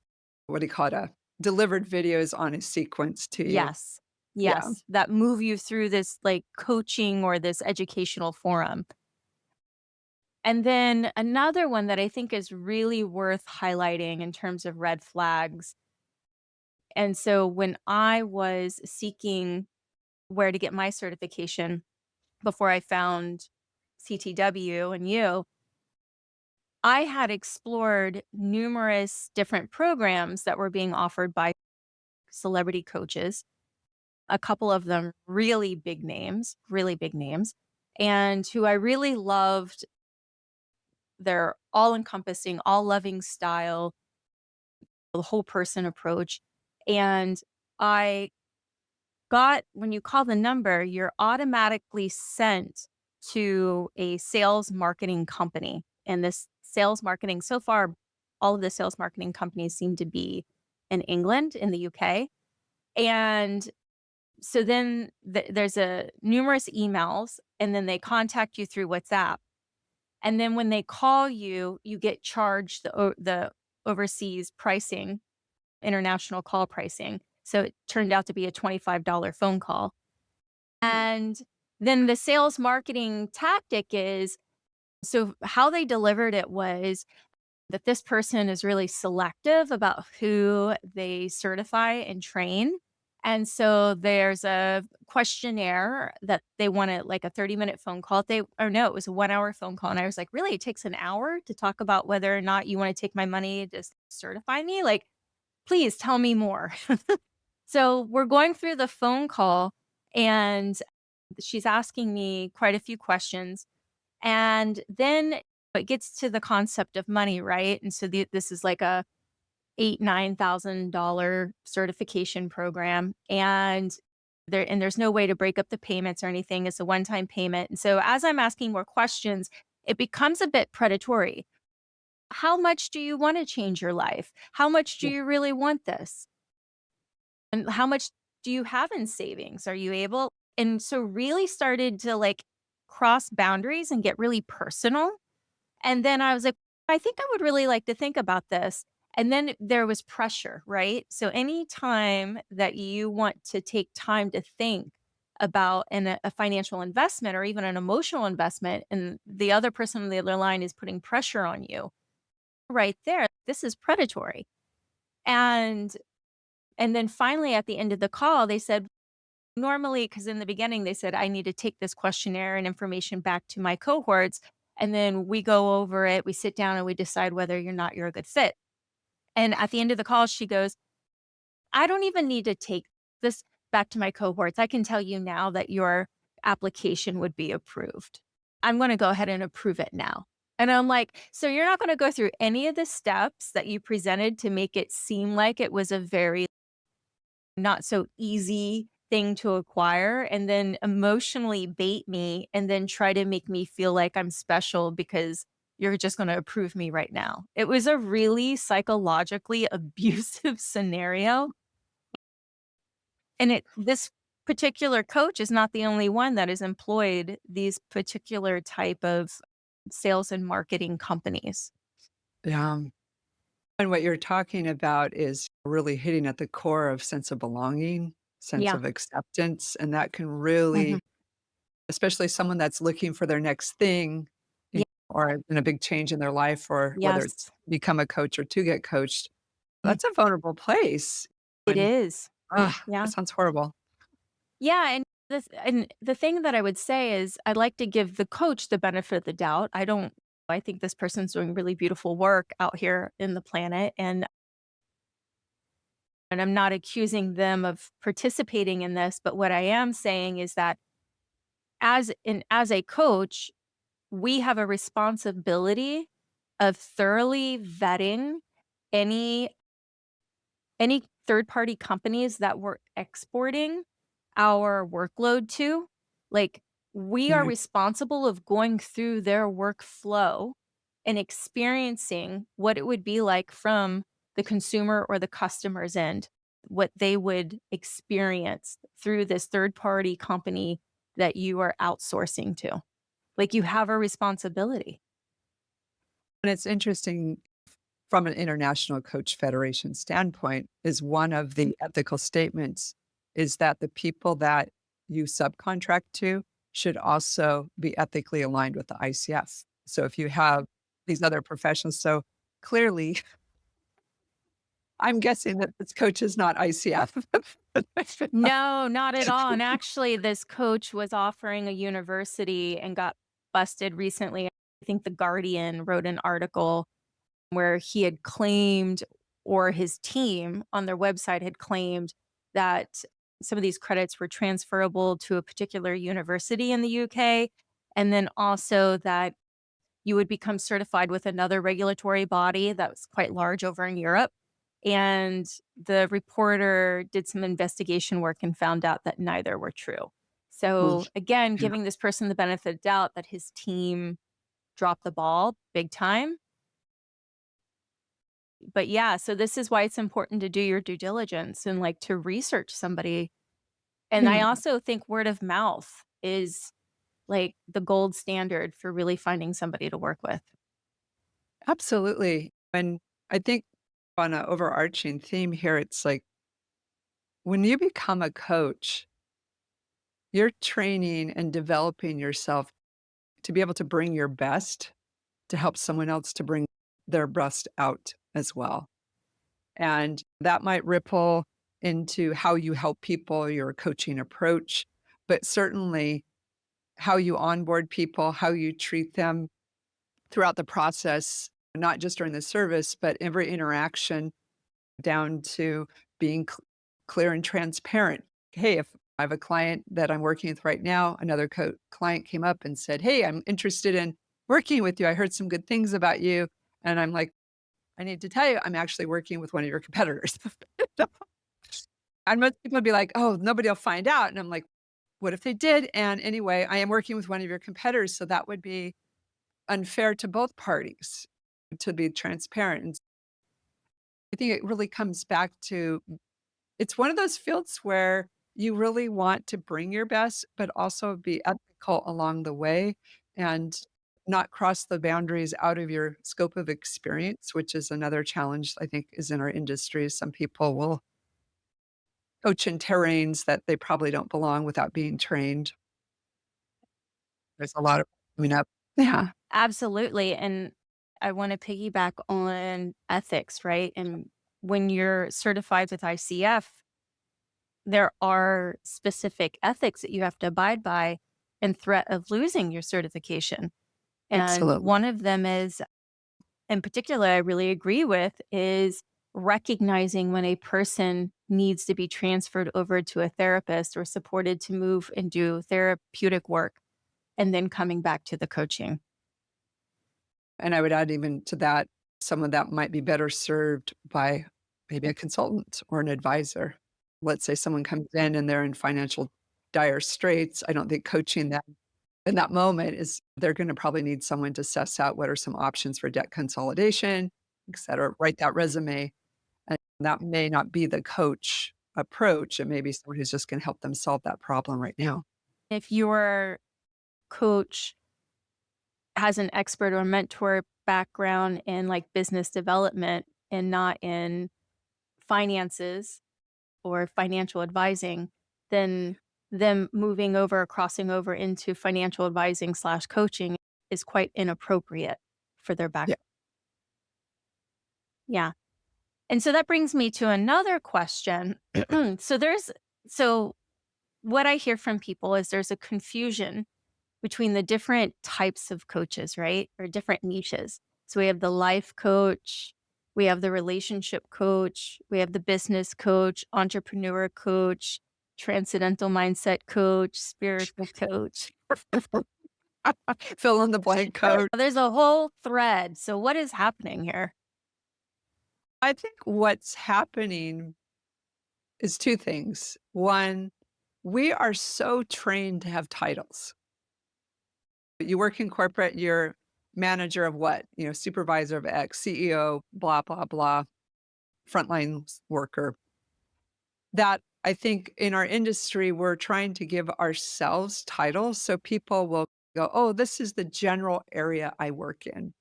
what do you call it, delivered videos on a sequence to you. Yes. Yeah. Yes, that move you through this, like, coaching or this educational forum. And then another one that I think is really worth highlighting in terms of red flags, and so when I was seeking where to get my certification before I found CTW and you, I had explored numerous different programs that were being offered by celebrity coaches, a couple of them really big names, and who I really loved their all encompassing, all loving style, the whole person approach. And I got, when you call the number, you're automatically sent to a sales marketing company. And this sales marketing, so far, all of the sales marketing companies seem to be in England, in the UK. And so then there's a numerous emails, and then they contact you through WhatsApp. And then when they call you, you get charged the overseas pricing, international call pricing. So it turned out to be a $25 phone call. Hmm. And then the sales marketing tactic is, so how they delivered it was that this person is really selective about who they certify and train. And so there's a questionnaire that they wanted, like a 30-minute phone call. They, or no, it was a 1 hour phone call. And I was like, really? It takes an hour to talk about whether or not you want to take my money to certify me? Like, please tell me more. So we're going through the phone call, and she's asking me quite a few questions. And then it gets to the concept of money, right? And so this is like a $8,000-9,000 certification program, and there's no way to break up the payments or anything. It's a one-time payment. And so as I'm asking more questions, it becomes a bit predatory. How much do you want to change your life? How much do Yeah. you really want this? And how much do you have in savings? Are you able? And so really started to, like, cross boundaries and get really personal. And then I was like, I think I would really like to think about this. And then there was pressure, right? So anytime that you want to take time to think about a financial investment or even an emotional investment, and the other person on the other line is putting pressure on you right there, this is predatory. And and then finally at the end of the call, they said, normally, because in the beginning they said, I need to take this questionnaire and information back to my cohorts. And then we go over it, we sit down and we decide whether or not you're a good fit. And at the end of the call, she goes, I don't even need to take this back to my cohorts. I can tell you now that your application would be approved. I'm going to go ahead and approve it now. And I'm like, so you're not going to go through any of the steps that you presented to make it seem like it was a very not so easy thing to acquire, and then emotionally bait me and then try to make me feel like I'm special because you're just going to approve me right now. It was a really psychologically abusive scenario. And this particular coach is not the only one that has employed these particular type of sales and marketing companies. Yeah. And what you're talking about is really hitting at the core of sense of belonging, sense Yeah. of acceptance, and that can Mhm. really, especially someone that's looking for their next thing, Yeah. or in a big change in their life, or whether it's Yes. become a coach or to get coached, Mm. that's a vulnerable place. It And, is. ugh, that Yeah. sounds horrible. Yeah, and the thing that I would say is I'd like to give the coach the benefit of the doubt. I think this person's doing really beautiful work out here in the planet, and And I'm not accusing them of participating in this, but what I am saying is that as a coach, we have a responsibility of thoroughly vetting any third-party companies that we're exporting our workload to. Like, we are Right. responsible of going through their workflow and experiencing what it would be like from the consumer or the customer's end, what they would experience through this third-party company that you are outsourcing to. Like, you have a responsibility. And it's interesting from an International Coach Federation standpoint is one of the ethical statements is that the people that you subcontract to should also be ethically aligned with the ICF. So if you have these other professionals, so clearly, I'm guessing that this coach is not ICF. No, not at all, and actually, this coach was offering a university and got busted recently. I think The Guardian wrote an article where he had claimed, or his team on their website had claimed, that some of these credits were transferable to a particular university in the UK, and then also that you would become certified with another regulatory body that was quite large over in Europe. And the reporter did some investigation work and found out that neither were true. Well, So again, yeah. giving this person the benefit of doubt that his team dropped the ball big time. But yeah, so this is why it's important to do your due diligence and like to research somebody. And I Yeah, also think word of mouth is like the gold standard for really finding somebody to work with. absolutely. And I think on an overarching theme here, it's like when you become a coach, you're training and developing yourself to be able to bring your best to help someone else to bring their best out as well. And that might ripple into how you help people, your coaching approach, but certainly how you onboard people, how you treat them throughout the process, not just during the service, but every interaction down to being clear and transparent. Hey, if I have a client that I'm working with right now, another client came up and said, "Hey, I'm interested in working with you. I heard some good things about you." And I'm like, I need to tell you, I'm actually working with one of your competitors. And most people would be like, "Oh, nobody will find out." And I'm like, "What if they did? And anyway, I am working with one of your competitors, so that would be unfair to both parties to be transparent." And I think it really comes back to it's one of those fields where you really want to bring your best, but also be ethical along the way and not cross the boundaries out of your scope of experience, which is another challenge I think is in our industry. Some people will coach in terrains that they probably don't belong without being trained. There's a lot of coming up. Yeah, Absolutely. And I want to piggyback on ethics, right? And when you're certified with ICF, there are specific ethics that you have to abide by in threat of losing your certification. And absolutely. one of them is, in particular, I really agree with, is recognizing when a person needs to be transferred over to a therapist or supported to move and do therapeutic work and then coming back to the coaching. And I would add even to that, someone that might be better served by maybe a consultant or an advisor. Let's say someone comes in and they're in financial dire straits. I don't think coaching them in that moment is they're gonna probably need someone to suss out what are some options for debt consolidation, et cetera, write that resume, and that may not be the coach approach. It may be someone who's just gonna help them solve that problem right now. If your coach has an expert or mentor background in like business development and not in finances or financial advising, then them moving over, crossing over into financial advising slash coaching is quite inappropriate for their Yeah. background. Yeah. And so that brings me to another question. so there's so what I hear from people is there's a confusion between the different types of coaches, right? Or different niches. So we have the life coach, We have the relationship coach, we have the business coach, entrepreneur coach, transcendental mindset coach, spiritual coach. Fill in the blank code. There's a whole thread. So what is happening here? I think what's happening is two things. One, we are so trained to have titles. You work in corporate, you're manager of what? Supervisor of X, CEO, blah, blah, blah, frontline worker. That I think in our industry, we're trying to give ourselves titles so people will go, oh, this is the general area I work in.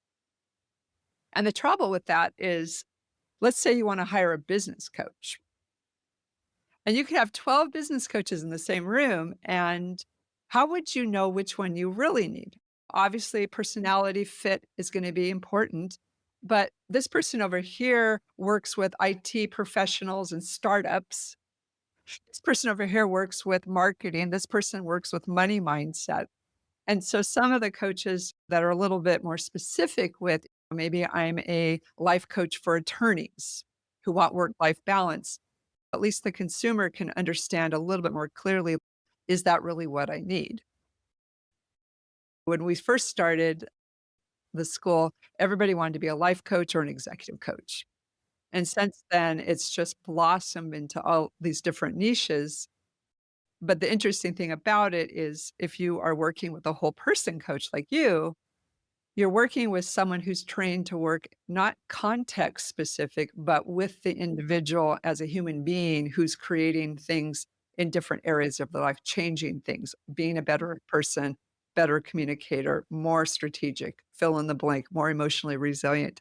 And the trouble with that is, let's say you want to hire a business coach. And you could have 12 business coaches in the same room. And how would you know which one you really need? Obviously, personality fit is going to be important. But this person over here works with IT professionals and startups. This person over here works with marketing. This person works with money mindset. And so some of the coaches that are a little bit more specific with maybe I'm a life coach for attorneys who want work life balance. At least the consumer can understand a little bit more clearly, is that really what I need? When we first started the school, everybody wanted to be a life coach or an executive coach. And since then, it's just blossomed into all these different niches. But the interesting thing about it is if you are working with a whole person coach like you're working with someone who's trained to work not context specific, but with the individual as a human being who's creating things in different areas of their life, changing things, being a better person, better communicator, more strategic, fill in the blank, more emotionally resilient.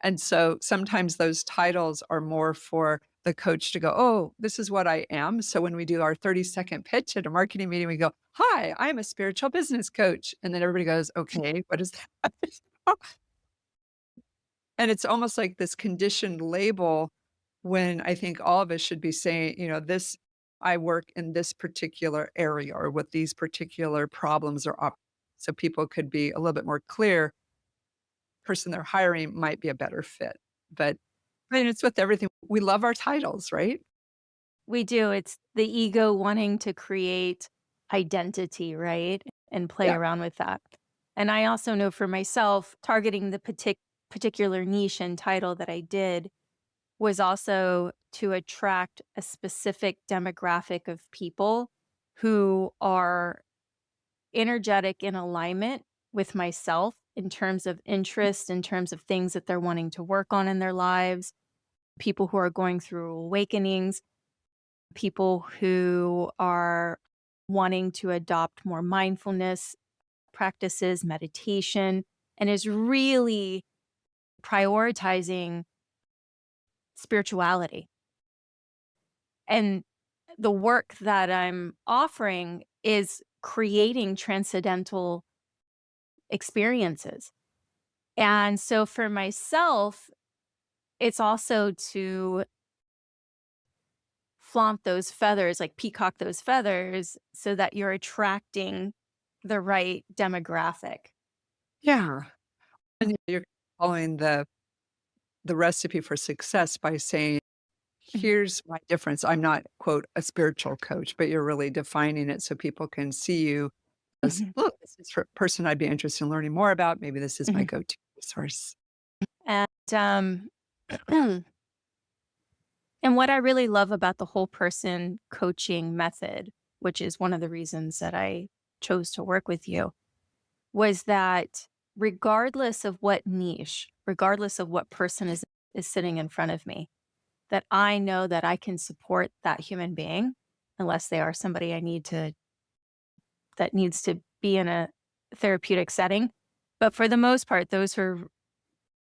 And so sometimes those titles are more for the coach to go, oh, this is what I am. So when we do our 30-second pitch at a marketing meeting, we go, hi, I'm a spiritual business coach. And then everybody goes, okay, what is that? And it's almost like this conditioned label when I think all of us should be saying, this, I work in this particular area or with these particular problems or so people could be a little bit more clear person they're hiring might be a better fit. But I mean, it's with everything. We love our titles, right? We do. It's the ego wanting to create identity, right? And play Yeah. around with that. And I also know for myself, targeting the particular niche and title that I did was also to attract a specific demographic of people who are energetic in alignment with myself in terms of interest, in terms of things that they're wanting to work on in their lives, people who are going through awakenings, people who are wanting to adopt more mindfulness practices, meditation, and is really prioritizing spirituality. And the work that I'm offering is creating transcendental experiences. And so for myself, it's also to flaunt those feathers, like peacock those feathers, so that you're attracting the right demographic. Yeah. And you're following the recipe for success by saying, Mhm. here's my difference. I'm not, quote, a spiritual coach, but you're really defining it so people can see you as, Mhm. look, this is a person I'd be interested in learning more about. Maybe this is my Mhm. go-to resource. And and what I really love about the whole person coaching method, which is one of the reasons that I chose to work with you, was that regardless of what niche, regardless of what person is sitting in front of me, that I know that I can support that human being unless they are somebody that needs to be in a therapeutic setting. But for the most part, those who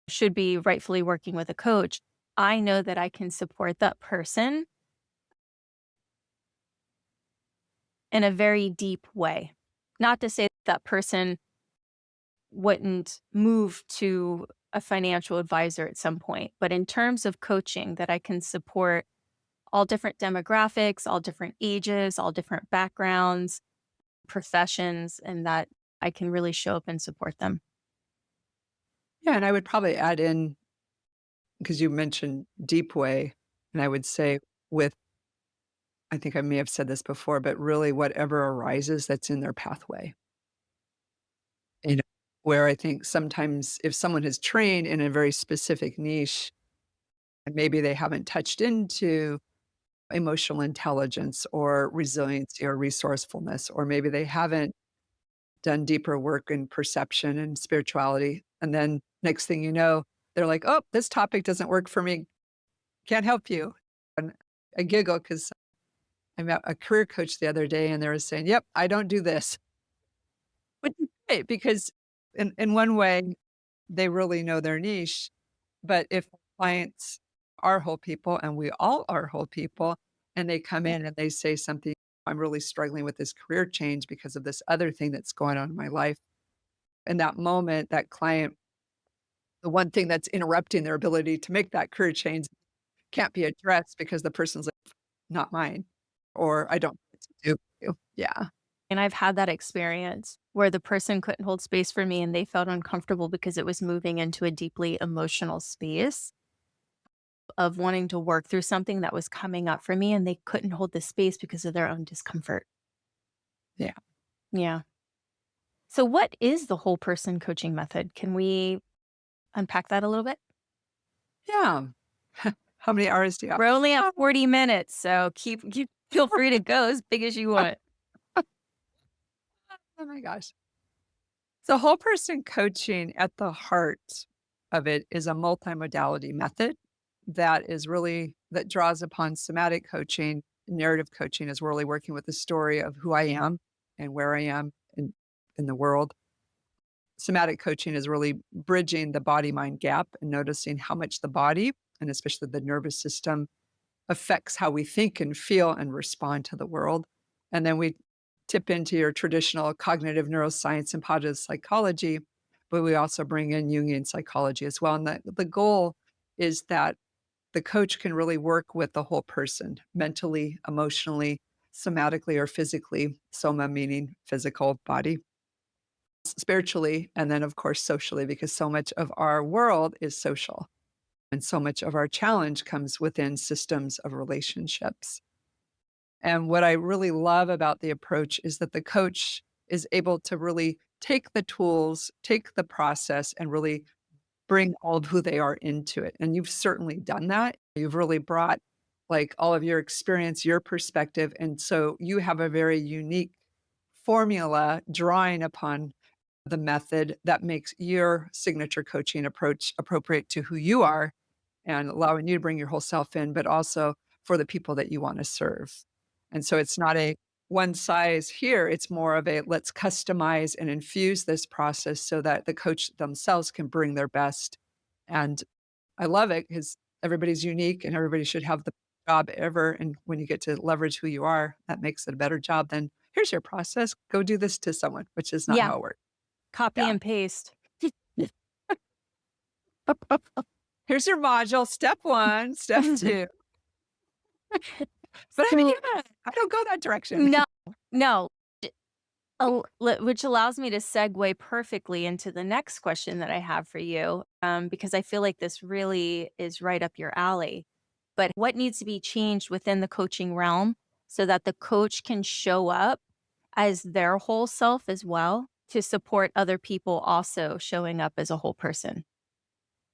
should be rightfully working with a coach, I know that I can support that person in a very deep way. Not to say that person wouldn't move to a financial advisor at some point, but in terms of coaching, that I can support all different demographics, all different ages, all different backgrounds, professions, and that I can really show up and support them. Yeah. And I would probably add in because you mentioned deep way, and I would say with I think I may have said this before, but really whatever arises that's in their pathway. You know, where I think sometimes if someone has trained in a very specific niche and maybe they haven't touched into emotional intelligence or resiliency or resourcefulness, or maybe they haven't done deeper work in perception and spirituality. And then next thing you know, they're like, oh, this topic doesn't work for me. Can't help you. And I giggle because I met a career coach the other day and they were saying, yep, I don't do this. Which is great because in one way, they really know their niche. But if clients are whole people and we all are whole people, and they come in and they say something, I'm really struggling with this career change because of this other thing that's going on in my life. In that moment, that client, the one thing that's interrupting their ability to make that career change can't be addressed because the person's like, not mine, or I don't know what to do. For you. Yeah. And I've had that experience where the person couldn't hold space for me and they felt uncomfortable because it was moving into a deeply emotional space of wanting to work through something that was coming up for me and they couldn't hold the space because of their own discomfort. Yeah. Yeah. So, what is the whole person coaching method? Can we unpack that a little bit? Yeah. How many hours do you have? We're only at 40 minutes, so feel free to go as big as you want. Oh my gosh. So whole person coaching at the heart of it is a multimodality method that draws upon somatic coaching. Narrative coaching is really working with the story of who I am and where I am in the world. Somatic coaching is really bridging the body mind gap and noticing how much the body and especially the nervous system affects how we think and feel and respond to the world. And then we tip into your traditional cognitive neuroscience and positive psychology, but we also bring in Jungian psychology as well. And the goal is that the coach can really work with the whole person mentally, emotionally, somatically, or physically. Soma meaning physical body, spiritually, and then, of course, socially, because so much of our world is social. And so much of our challenge comes within systems of relationships. And what I really love about the approach is that the coach is able to really take the tools, take the process, and really bring all of who they are into it. And you've certainly done that. You've really brought like all of your experience, your perspective. And so you have a very unique formula drawing upon the method that makes your signature coaching approach appropriate to who you are and allowing you to bring your whole self in, but also for the people that you want to serve. And so it's not a one size here, it's more of a let's customize and infuse this process so that the coach themselves can bring their best. And I love it because everybody's unique and everybody should have the job ever. And when you get to leverage who you are, that makes it a better job than here's your process, go do this to someone, which is not Yeah, how it works. copy Yeah. and paste. Here's your module, step 1, step 2. But I mean, yeah, I don't go that direction. No, no. Which allows me to segue perfectly into the next question that I have for you, because I feel like this really is right up your alley. But what needs to be changed within the coaching realm so that the coach can show up as their whole self as well to support other people also showing up as a whole person?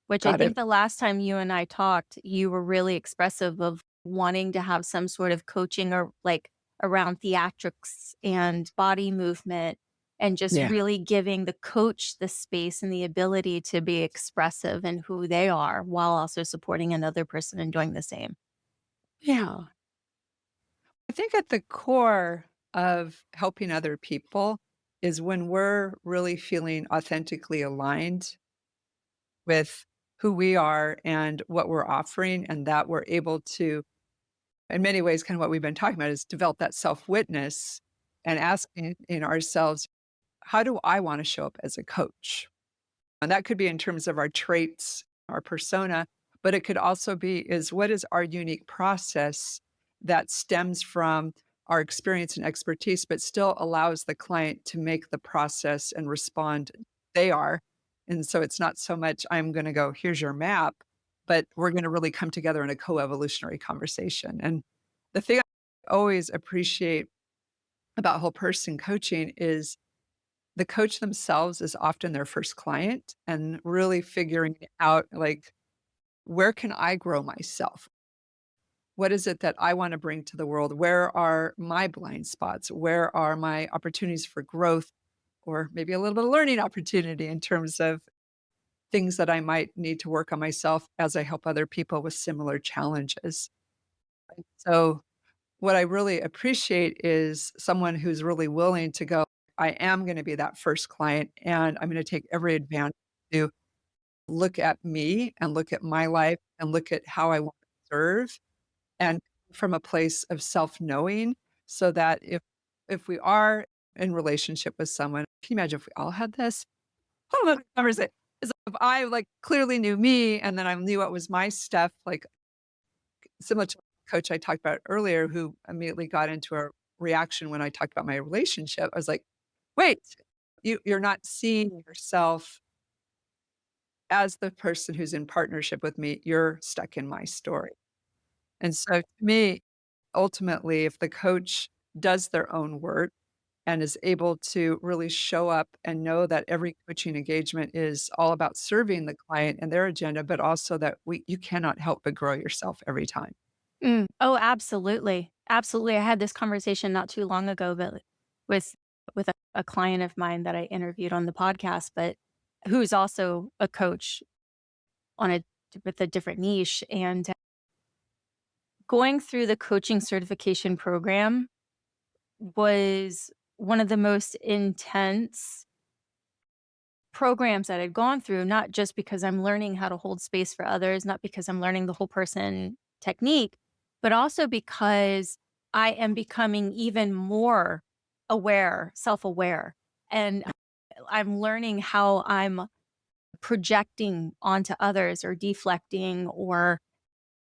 Which I Got think it. the last time you and I talked, you were really expressive of wanting to have some sort of coaching or like around theatrics and body movement and just Yeah. really giving the coach the space and the ability to be expressive in who they are while also supporting another person and doing the same. Yeah. I think at the core of helping other people is when we're really feeling authentically aligned with who we are and what we're offering, and that we're able to, in many ways, kind of what we've been talking about is develop that self-witness and asking in ourselves, how do I want to show up as a coach? And that could be in terms of our traits, our persona, but it could also be is what is our unique process that stems from our experience and expertise, but still allows the client to make the process and respond they are. And so it's not so much I'm going to go, here's your map. but we're going to really come together in a co-evolutionary conversation. And the thing I always appreciate about whole person coaching is the coach themselves is often their first client and really figuring out like, where can I grow myself? What is it that I want to bring to the world? Where are my blind spots? Where are my opportunities for growth or maybe a little bit of learning opportunity in terms of things that I might need to work on myself as I help other people with similar challenges? So, what I really appreciate is someone who's really willing to go, I am going to be that first client and I'm going to take every advantage to look at me and look at my life and look at how I want to serve and from a place of self-knowing so that if we are in relationship with someone, can you imagine if we all had this? Hold on, conversation. Is if I like clearly knew me and then I knew what was my stuff, like similar to the coach I talked about earlier, who immediately got into a reaction when I talked about my relationship. I was like, wait, you're not seeing yourself as the person who's in partnership with me. You're stuck in my story. And so to me, ultimately, if the coach does their own work and is able to really show up and know that every coaching engagement is all about serving the client and their agenda, but also that you cannot help but grow yourself every time. Oh, absolutely. Absolutely. I had this conversation not too long ago, but with with a client of mine that I interviewed on the podcast, but who's also a coach on a with a different niche. And going through the coaching certification program was one of the most intense programs that I'd gone through, not just because I'm learning how to hold space for others, not because I'm learning the whole person technique, but also because I am becoming even more aware, self-aware. And I'm learning how I'm projecting onto others or deflecting, or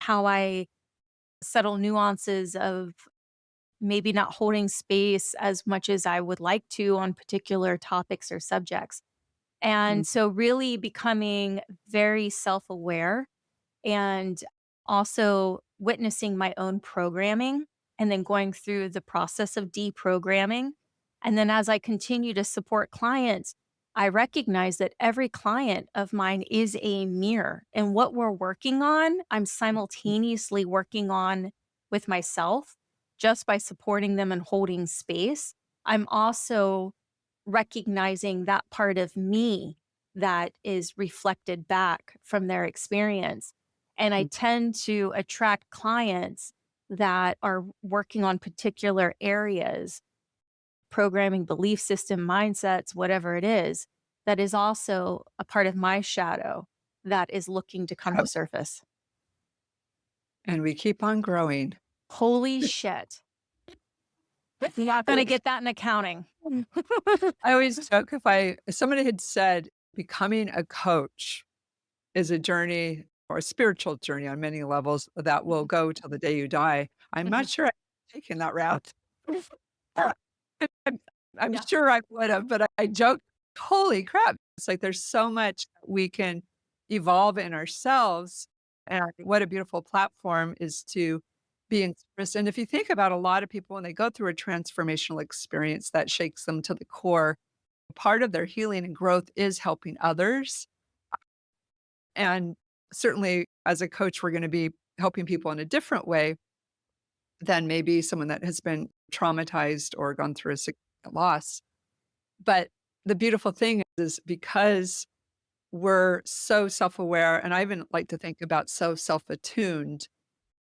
how I subtle nuances of maybe not holding space as much as I would like to on particular topics or subjects. Mm, And so really becoming very self-aware and also witnessing my own programming and then going through the process of deprogramming. And then as I continue to support clients, I recognize that every client of mine is a mirror. And what we're working on, I'm simultaneously working on with myself just by supporting them and holding space. I'm also recognizing that part of me that is reflected back from their experience. And I mm, tend to attract clients that are working on particular areas, programming, belief system, mindsets, whatever it that is also a part of my shadow that is looking to come to yep, surface. and we keep on growing. Holy shit. You're not going to get that in accounting. I always joke if somebody had said becoming a coach is a journey or a spiritual journey on many levels that will go till the day you die, I'm not Mhm. sure I've taken that route. I'm I'm Yeah. sure I would have, but I joke, "Holy crap." It's like there's so much we can evolve in ourselves, and what a beautiful platform is to be in service, and if you think about a lot of people when they go through a transformational experience that shakes them to the core, part of their healing and growth is helping others, and certainly as a coach, we're gonna be helping people in a different way than maybe someone that has been traumatized or gone through a significant loss. But the beautiful thing is because we're so self-aware, and I even like to think about so self-attuned.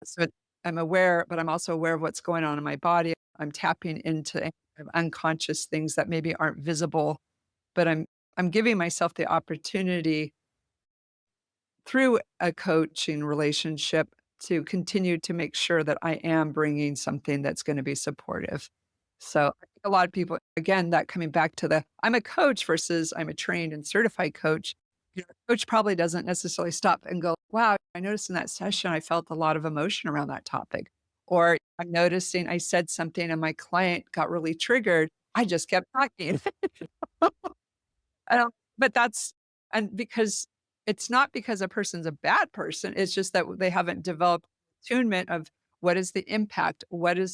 So I'm aware, but I'm also aware of what's going on in my body. I'm tapping into kind of unconscious things that maybe aren't visible, but I'm giving myself the opportunity through a coaching relationship to continue to make sure that I am bringing something that's gonna be supportive. So, I think a lot of people again, that coming back to the I'm a coach versus I'm a trained and certified coach, coach probably doesn't necessarily stop and go, "Wow, I noticed in that session I felt a lot of emotion around that topic." Or, "I'm noticing I said something and my client got really triggered. I just kept talking." I don't but that's and because it's not because a person's a bad person, it's just that they haven't developed attunement of what is the impact?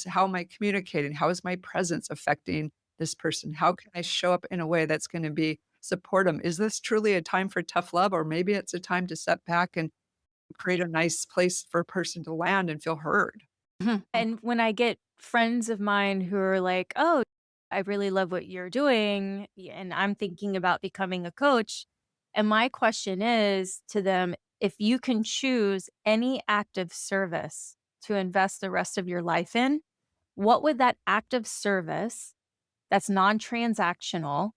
How am I communicating? How is my presence affecting this person? How can I show up in a way that's gonna be support them? Is this truly a time for tough love, or maybe it's a time to step back and create a nice place for a person to land and feel heard? Mhm. And when I get friends of mine who are like, "Oh, I really love what you're doing, and I'm thinking about becoming a coach." And my question is to them, if you can choose any act of service to invest the rest of your life in, what would that act of service that's non-transactional,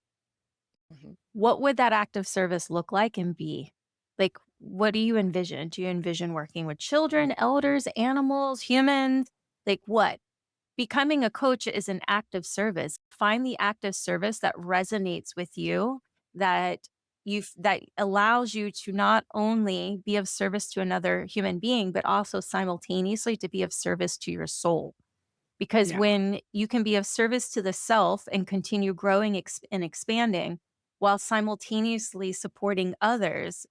Mhm. what would that act of service look like and be? Like, what do you envision? Do you envision working with children, elders, animals, humans? Like what? Becoming a coach is an act of service. Find the act of service that resonates with you, that that allows you to not only be of service to another human being, but also simultaneously to be of service to your soul. Because Yeah. when you can be of service to the self and continue growing and expanding while simultaneously supporting others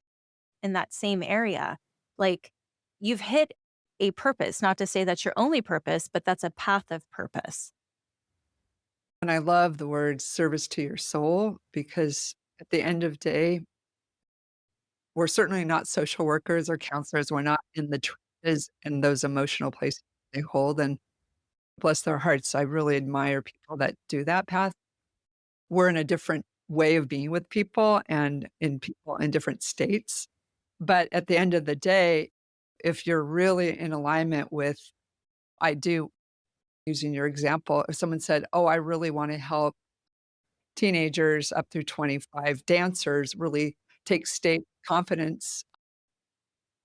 in that same area, like you've hit a purpose, not to say that's your only purpose, but that's a path of purpose. And I love the word service to your soul because at the end of day, we're certainly not social workers or counselors. We're not in the trenches and those emotional places they hold, and bless their hearts, I really admire people that do that path. We're in a different way of being with people and in people in different states. But at the end of the day, if you're really in alignment with I do, using your example, if someone said, "Oh, I really wanna help teenagers up through 25 dancers really take state confidence,"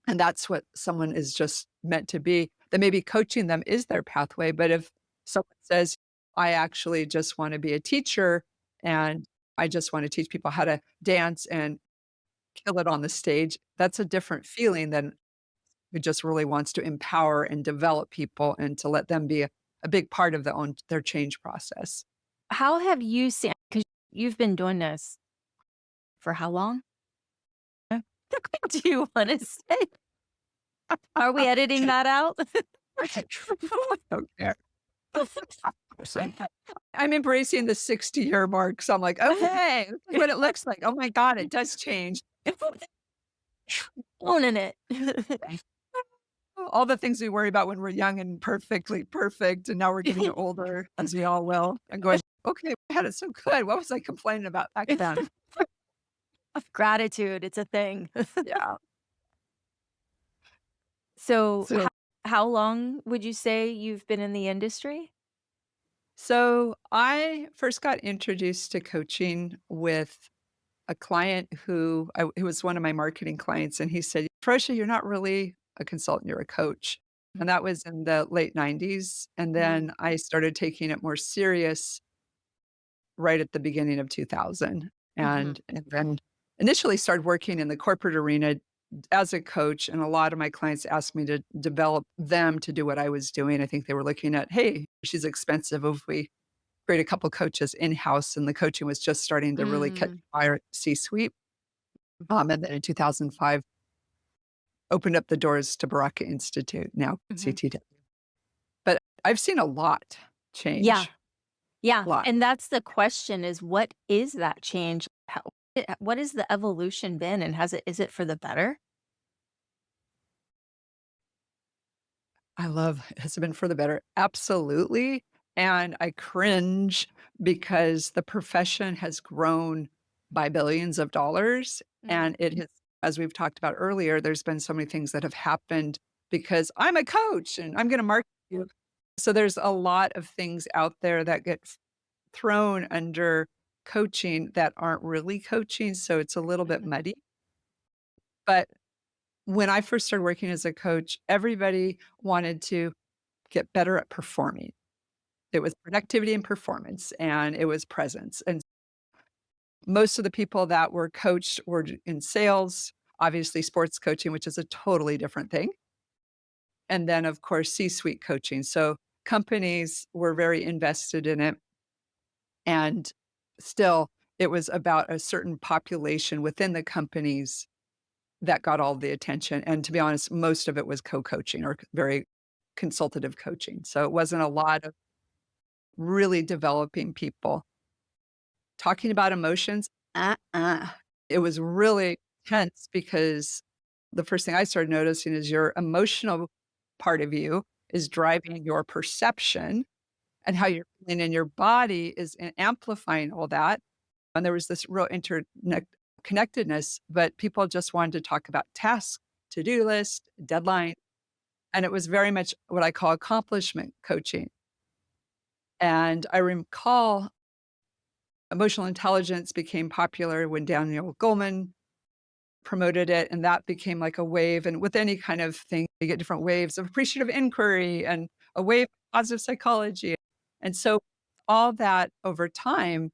and that's what someone is just meant to be, then maybe coaching them is their pathway. But if someone says, "I actually just wanna be a teacher, and I just wanna teach people how to dance and kill it on the stage," that's a different feeling than who just really wants to empower and develop people and to let them be a big part of their change process. How have you seen, because you've been doing this for how long? Do you want to say? Are we editing that out? I don't care. I'm embracing the 60-year mark, so I'm like, "Okay, this is what it looks like. Oh my god, it does change." Owning it. All the things we worry about when we're young and perfectly perfect, and now we're getting older, as we all will, and going, "Okay, I had it so good. What was I complaining about back then?" Gratitude, it's a thing. Yeah. So, So how long would you say you've been in the industry? so I first got introduced to coaching with a client who was one of my marketing clients, and he said, "Feroshia, you're not really a consultant, you're a coach." And that was in the late '90s, and Mhm, then I started taking it more serious right at the beginning of 2000, mhm, and then initially started working in the corporate arena as a coach, and a lot of my clients asked me to develop them to do what I was doing. I think they were looking at, "Hey, she's expensive if we create a couple coaches in-house," and the coaching was just starting to really catch mm, fire at C-suite. And then in 2005, opened up the doors to Baraka Institute, now mhm. CTW. But I've seen a lot Yeah, change, yeah, lot. and that's the question is what is that change? What has the evolution been, and has it is it for the better? I love has it been for the better? Absolutely, and I cringe because the profession has grown by billions of dollars, Mm, and it has as we've talked about earlier, there's been so many things that have happened because I'm a coach and I'm gonna market you. So there's a lot of things out there that get thrown under coaching that aren't really coaching, so it's a little bit mhm, muddy. But when I first started working as a coach, everybody wanted to get better at performing. It was productivity and performance, and it was presence, and most of the people that were coached were in sales, obviously sports coaching, which is a totally different thing, and then, of course, C-suite coaching. So companies were very invested in it, and still, it was about a certain population within the companies that got all the attention. And to be honest, most of it was co-coaching or very consultative coaching. So it wasn't a lot of really developing people. Talking about emotions, uh-uh. It was really tense because the first thing I started noticing is your emotional part of you is driving your perception, and how you're feeling in your body is amplifying all that. And there was this real connectedness, but people just wanted to talk about tasks, to-do list, deadline, and it was very much what I call accomplishment coaching. And I recall emotional intelligence became popular when Daniel Goleman promoted it, and that became like a wave. And with any kind of thing, you get different waves of appreciative inquiry and a wave of positive psychology. And so all that over time,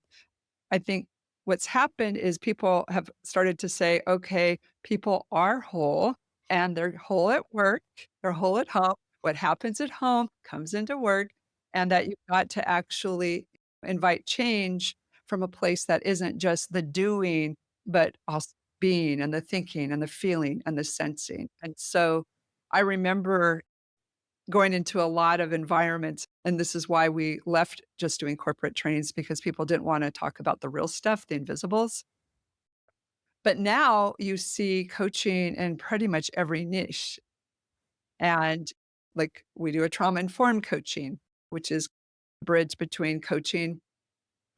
I think what's happened is people have started to say, okay, people are whole and they're whole at work, they're whole at home. What happens at home comes into work, and that you've got to actually invite change from a place that isn't just the doing, but also being and the thinking and the feeling and the sensing. And so I remember going into a lot of environments, and this is why we left just doing corporate trainings, because people didn't wanna talk about the real stuff, the invisibles. But now you see coaching in pretty much every niche, and, like, we do a trauma-informed coaching, which is a bridge between coaching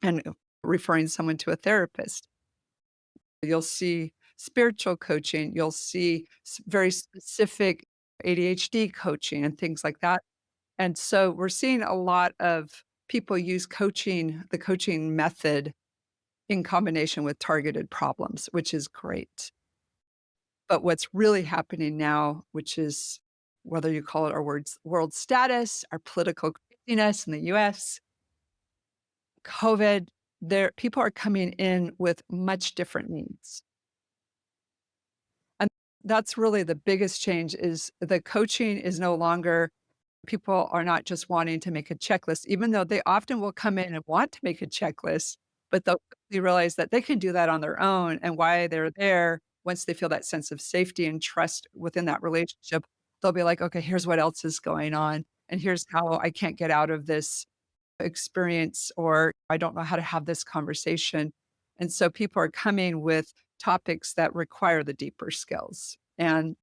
and referring someone to a therapist. You'll see spiritual coaching, you'll see very specific ADHD coaching and things like that. And so we're seeing a lot of people use coaching, the coaching method in combination with targeted problems, which is great. But what's really happening now, which is whether you call it our world status, our political craziness in the US, COVID, there people are coming in with much different needs. And that's really the biggest change is the coaching is no longer people are not just wanting to make a checklist, even though they often will come in and want to make a checklist, but they'll quickly realize that they can do that on their own, and why they're there, once they feel that sense of safety and trust within that relationship, they'll be like, "Okay, here's what else is going on, and here's how I can't get out of this experience, or I don't know how to have this conversation." And so people are coming with topics that require the deeper skills. And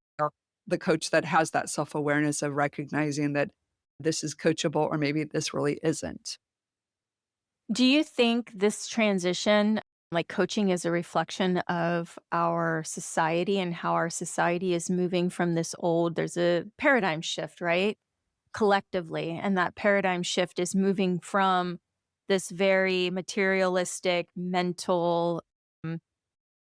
the coach that has that self-awareness of recognizing that this is coachable or maybe this really isn't. Do you think this transition, like coaching, is a reflection of our society and how our society is moving from this old, there's a paradigm shift, right? Collectively. And that paradigm shift is moving from this very materialistic, mental um,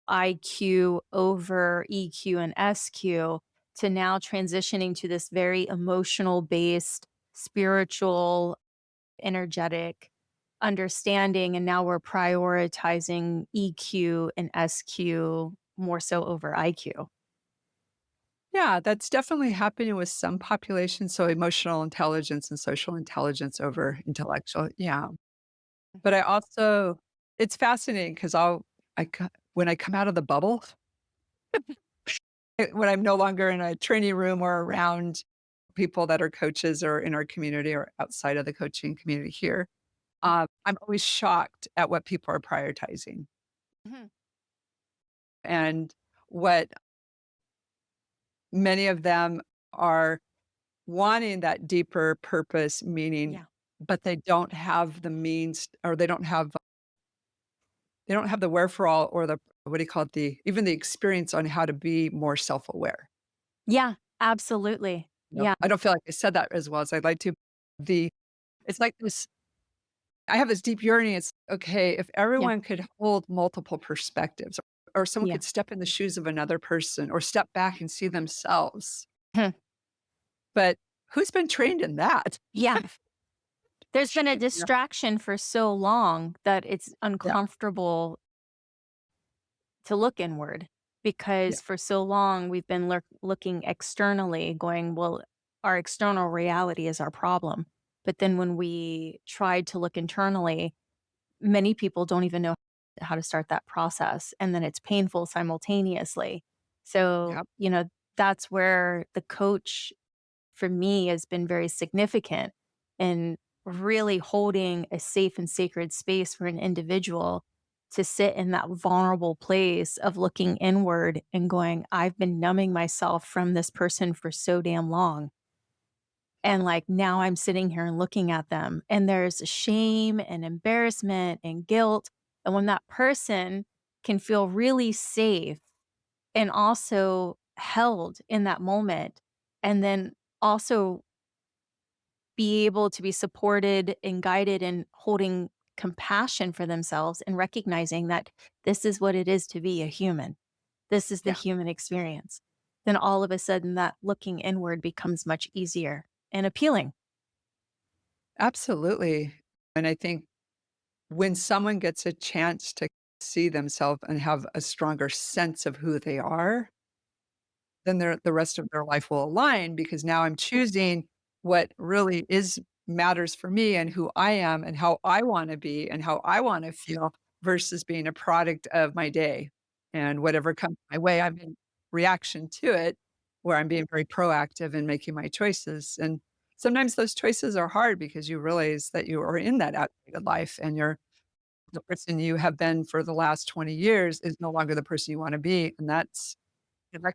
IQ over EQ and SQ to now transitioning to this very emotional based, spiritual, energetic understanding. And now we're prioritizing EQ and SQ more so over IQ. Yeah, that's definitely happening with some populations, so emotional intelligence and social intelligence over intellectual, yeah. But I also it's fascinating because when I come out of the bubble, when I'm no longer in a training room or around people that are coaches or in our community or outside of the coaching community here, I'm always shocked at what people are prioritizing. Mhm. And what many of them are wanting that deeper purpose, meaning, Yeah. but they don't have the means or they don't have the wherewithal or the what do you call it? The even the experience on how to be more self-aware. Yeah, absolutely. No, Yeah. I don't feel like I said that as well as I'd like to. The it's like this I have this deep yearning. It's okay, if Yeah. everyone could hold multiple perspectives or someone Yeah. could step in the shoes of another person or step back and see themselves. Hmm. But who's been trained in that? Yeah. There's been a Yeah. distraction for so long that it's Yeah. uncomfortable to look inward Yeah. because for so long we've been looking externally, going, well, our external reality is our problem. But then when we tried to look internally, many people don't even know how to start that process. And then it's painful simultaneously. So, Yep. that's where the coach for me has been very significant in really holding a safe and sacred space for an individual to sit in that vulnerable place of looking inward and going, I've been numbing myself from this person for so damn long. And like now I'm sitting here and looking at them, and there's shame and embarrassment and guilt. And when that person can feel really safe and also held in that moment, and then also be able to be supported and guided and holding compassion for themselves and recognizing that this is what it is to be a human. This is the Yeah, human experience. Then all of a sudden that looking inward becomes much easier and appealing. absolutely. And I think when someone gets a chance to see themselves and have a stronger sense of who they are, then the rest of their life will align because now I'm choosing what really is matters for me and who I am and how I wanna be and how I wanna feel versus being a product of my day. And whatever comes my way, I'm in reaction to it, where I'm being very proactive in making my choices. And sometimes those choices are hard because you realize that you are in that outdated life and the person you have been for the last 20 years is no longer the person you wanna be, and that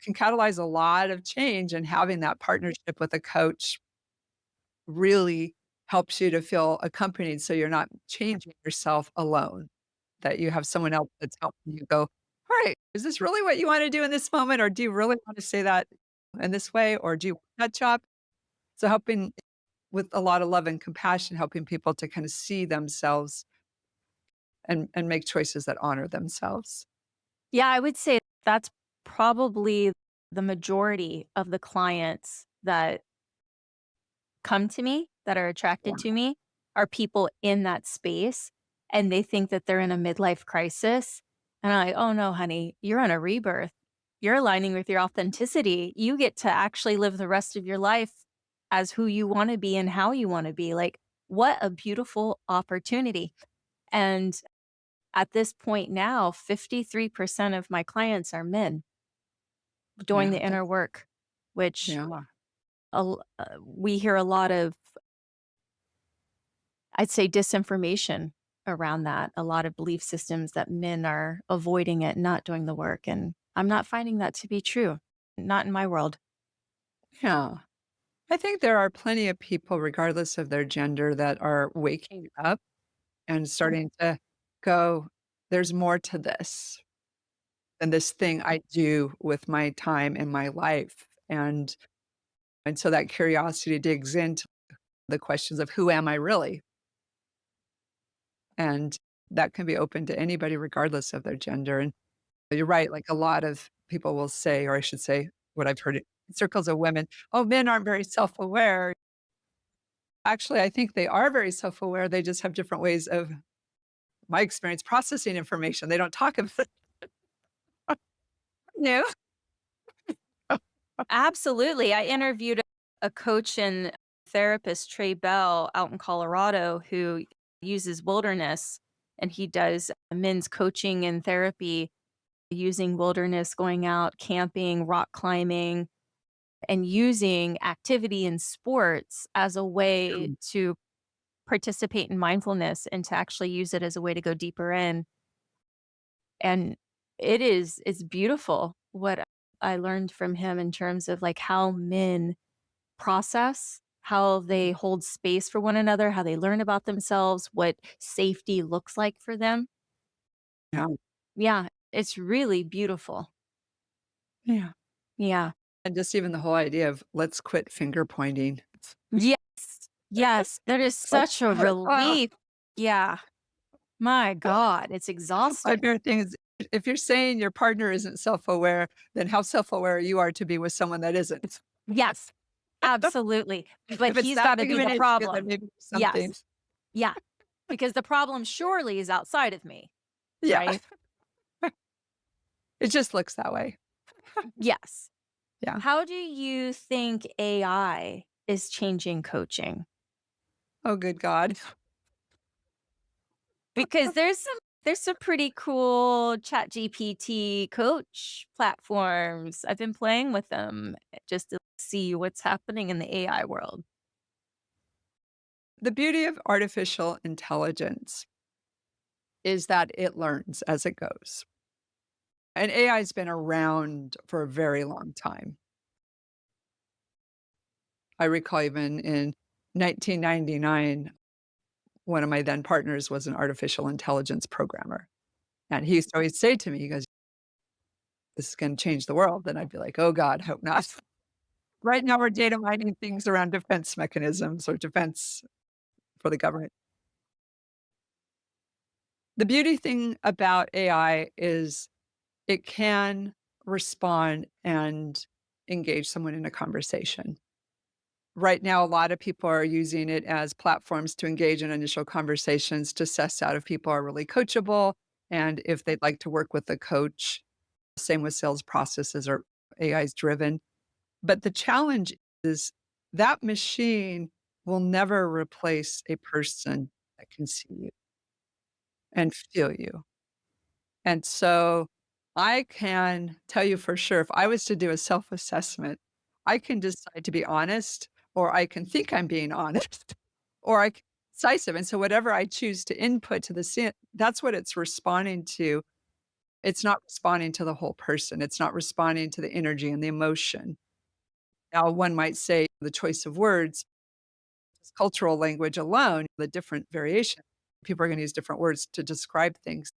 can catalyze a lot of change, and having that partnership with a coach really helps you to feel accompanied so you're not changing yourself alone, that you have someone else that's helping you go, "Alright, is this really what you wanna do in this moment, or do you really wanna say that in this way, or do you want that job?" So helping with a lot of love and compassion, helping people to kinda see themselves and make choices that honor themselves. Yeah, I would say that's probably the majority of the clients that come to me, that are attracted Yeah, to me, are people in that space, and they think that they're in a midlife crisis, and I'm like, "Oh, no, honey, you're on a rebirth. You're aligning with your authenticity. You get to actually live the rest of your life as who you wanna be and how you wanna be." Like, what a beautiful opportunity, and at this point now, 53% of my clients are men doing yeah, the inner work, which yeah. we hear a lot of, I'd say, disinformation around that, a lot of belief systems that men are avoiding it, not doing the work, and I'm not finding that to be true, not in my world. Yeah. I think there are plenty of people, regardless of their gender, that are waking up and starting to go, there's more to this than this thing I do with my time and my life. And so that curiosity digs into the questions of who am I really? And that can be open to anybody regardless of their gender. And you're right, like a lot of people will say, or I should say what I've heard in circles of women, oh, men aren't very self-aware. Actually, I think they are very self-aware, they just have different ways of my experience processing information, they don't talk about it. No. Absolutely. I interviewed a coach and therapist, Trey Bell, out in Colorado, who uses wilderness, and he does men's coaching and therapy using wilderness, going out camping, rock climbing, and using activity and sports as a way Mm, to participate in mindfulness and to actually use it as a way to go deeper in. And it's beautiful what I learned from him in terms of like how men process, how they hold space for one another, how they learn about themselves, what safety looks like for them. yeah, Yeah, it's really beautiful. yeah. Yeah. And just even the whole idea of let's quit finger pointing. Yes. Yes, that is It's like, such a ah, relief. Yeah. My god, it's my exhausting. favorite thing is if you're saying your partner isn't self-aware, then how self-aware you are to be with someone that isn't. Yes, absolutely, but If it's he's that gotta big of be an the issue, then problem. maybe there's something. Yes. Yeah, because the problem surely is outside of me, Yeah, right? it just looks that way. Yes. Yeah. How do you think AI is changing coaching? Oh, good God. Because there's some There's some pretty cool ChatGPT coach platforms. I've been playing with them just to see what's happening in the AI world. The beauty of artificial intelligence is that it learns as it goes. And AI has been around for a very long time. I recall even in 1999, one of my then partners was an artificial intelligence programmer. And he used to always say to me, he goes, "This is gonna change the world." And I'd be like, "Oh God, hope not." Right now, we're data mining things around defense mechanisms or defense for the government. The beauty thing about AI is it can respond and engage someone in a conversation. Right now, a lot of people are using it as platforms to engage in initial conversations to suss out if people are really coachable and if they'd like to work with a coach. Same with sales processes or AI's driven. But the challenge is that machine will never replace a person that can see you and feel you. And so I can tell you for sure, if I was to do a self-assessment, I can decide to be honest, or I can think I'm being honest, or I can be decisive. And so whatever I choose to input to the scene, that's what it's responding to. It's not responding to the whole person. It's not responding to the energy and the emotion. Now, one might say the choice of words, just cultural language alone, the different variation. People are going to use different words to describe things.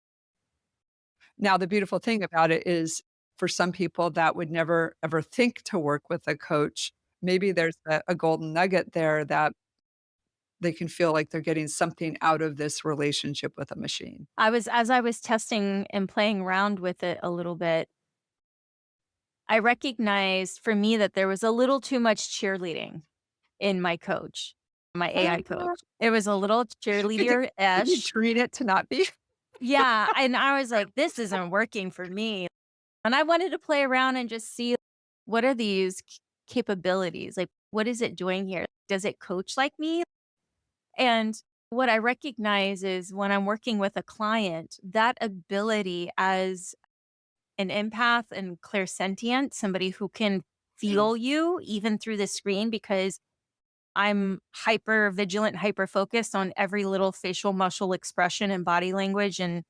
Now, the beautiful thing about it is for some people that would never ever think to work with a coach, maybe there's a golden nugget there that they can feel like they're getting something out of this relationship with a machine. As I was testing and playing around with it a little bit, I recognized for me that there was a little too much cheerleading in my coach, my AI coach. It was a little Did you cheerleader-ish. treat it to not be? Yeah, and I was like, "This isn't working for me." And I wanted to play around and just see what are these capabilities? Like, what is it doing here? Does it coach like me? And what I recognize is when I'm working with a client, that ability as an empath and clairsentient, somebody who can feel you even through the screen because I'm hyper vigilant, hyper focused on every little facial muscle expression and body language and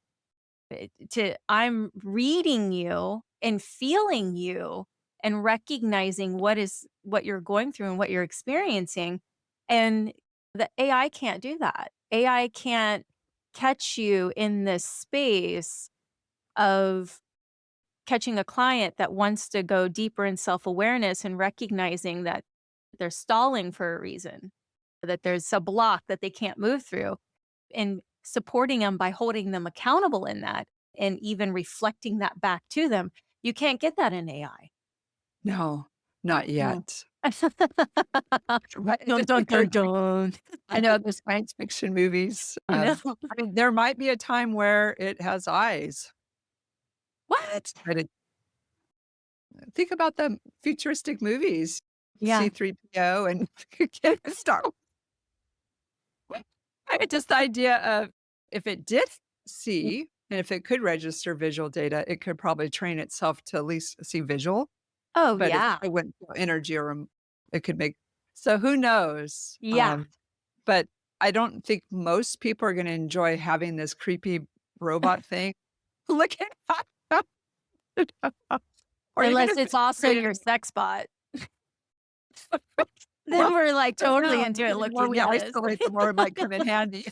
to I'm reading you and feeling you and recognizing what you're going through and what you're experiencing. And the AI can't do that. AI can't catch you in this space of catching a client that wants to go deeper in self-awareness and recognizing that they're stalling for a reason, that there's a block that they can't move through and supporting them by holding them accountable in that and even reflecting that back to them. You can't get that in AI. No, not Mm. yet. Right, it Dun, just dun, dun, occurred to me. dun. I know the science fiction movies, I know. I mean, there might be a time where it has eyes, What? but think about the futuristic movies, Yeah. C-3PO and Star Wars. Just the idea of if it did see, and if it could register visual data, it could probably train itself to at least see visual, Oh, but it yeah. probably wouldn't feel energy or it could make so who knows? Yeah. But I don't think most people are gonna enjoy having this creepy robot thing looking at or you're Unless gonna it's feel also frustrated. your sex bot. Then we're, like, Don't totally know. into it The more looking we at us. isolate, the more it might come in handy.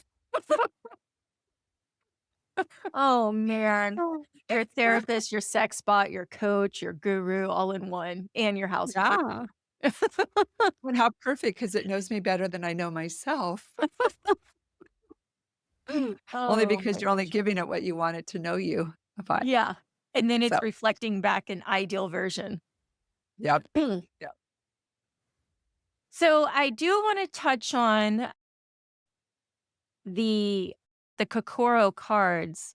Oh, man. Oh. Your therapist, your sex bot, your coach, your guru all in one, and your housemate. Yeah. And how perfect because it knows me better than I know myself. Only Oh because my you're only gosh. giving it what you want it to know you about. Yeah. And then So, it's reflecting back an ideal version. yep, yep. So I do wanna touch on the Kokoro cards.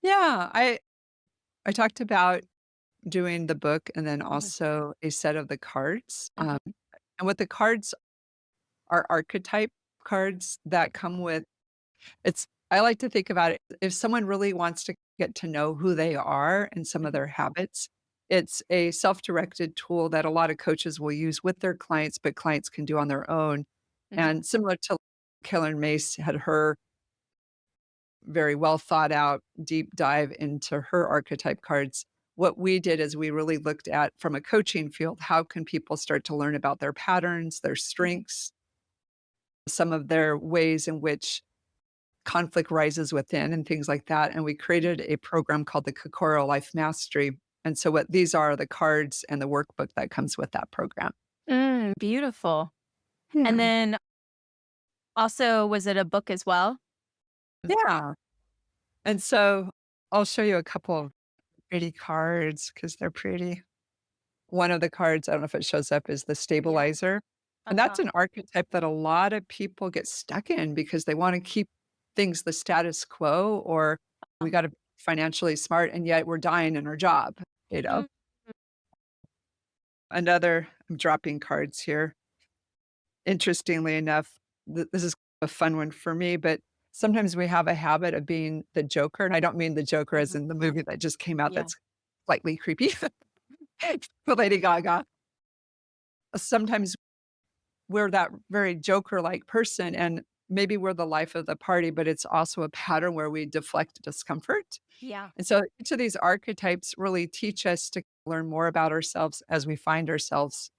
Yeah, I talked about doing the book and then Mhm, also a set of the cards, mhm. and what the cards are archetype cards that come with it's I like to think about it, if someone really wants to get to know who they are and some of Mhm, their habits, it's a self-directed tool that a lot of coaches will use with their clients, but clients can do on their own. mhm, And similar to Kellen Mace had her very well thought out deep dive into her archetype cards. What we did is we really looked at from a coaching field, how can people start to learn about their patterns, their mhm, strengths, some of their ways in which conflict rises within and things like that. And we created a program called the Koro Life Mastery. And so what these are the cards and the workbook that comes with that program. beautiful. Yeah. And then also, was it a book as well? Yeah. And so I'll show you a couple of pretty cards because they're pretty. One of the cards, I don't know if it shows up, is the Yeah. stabilizer. And that's Uh-huh. an archetype that a lot of people get stuck in because they want to keep things the status quo or we got to be financially smart and yet we're dying in our job, you know. Mm, Another I'm dropping cards here. Interestingly enough, this is a fun one for me, but sometimes we have a habit of being the Joker, and I don't mean the Joker as mhm, in the movie that just came out yeah. that's slightly creepy, for Lady Gaga. Sometimes we're that very Joker-like person, and maybe we're the life of the party, but it's also a pattern where we deflect discomfort. Yeah. And so each of these archetypes really teach us to learn more about ourselves as we find ourselves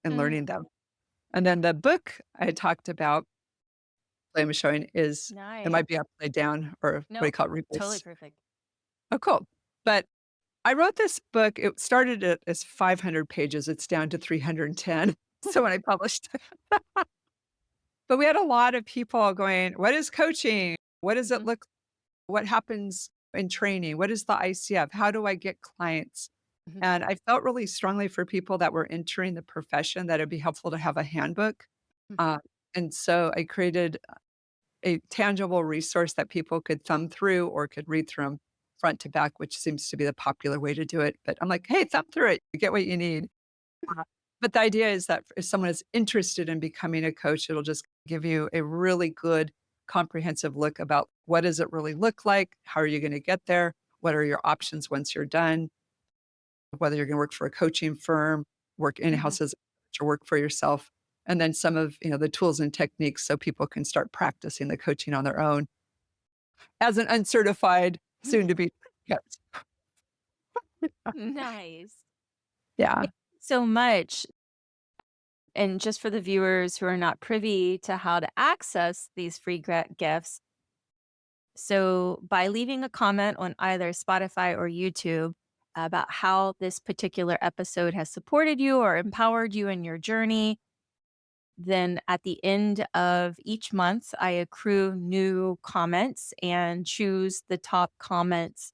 in Mm, learning them. And then the book I talked about, I'm showing is it nice. might be upside down or what do you Nope. call it, Totally reverse. perfect. Oh, cool. But I wrote this book, it started it as 500 pages, it's down to 310. So when I published but we had a lot of people going, "What is coaching? What does it Mhm, look what happens in training? What is the ICF? How do I get clients?" mhm, And I felt really strongly for people that were entering the profession that it'd be helpful to have a handbook. mhm, Uh, and so I created a tangible resource that people could thumb through or could read through 'em front to back, which seems to be the popular way to do it. But I'm like, "Hey, thumb through it. You get what you need." Uh, but the idea is that if someone is interested in becoming a coach, it'll just give you a really good comprehensive look about what does it really look like? How are you gonna get there? What are your options once you're done? Whether you're gonna work for a coaching firm, work mhm. in-house as a coach, or work for yourself. And then some of, the tools and techniques so people can start practicing the coaching on their own as an uncertified, soon to be coach. Nice. Yeah. Thank you so much. And just for the viewers who are not privy to how to access these free gifts, so by leaving a comment on either Spotify or YouTube about how this particular episode has supported you or empowered you in your journey, then at the end of each month, I accrue new comments and choose the top comments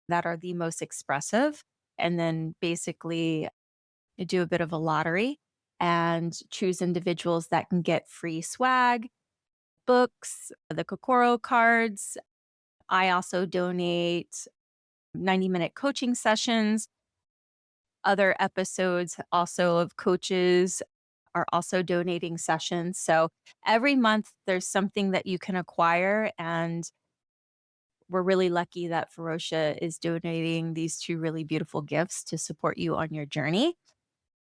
that are the most expressive. And then basically do a bit of a lottery and choose individuals that can get free swag, books, the Kokoro cards. I also donate 90-minute coaching sessions. Other episodes also of coaches are also donating sessions. So every month there's something that you can acquire. And we're really lucky that Feroshia is donating these two really beautiful gifts to support you on your journey.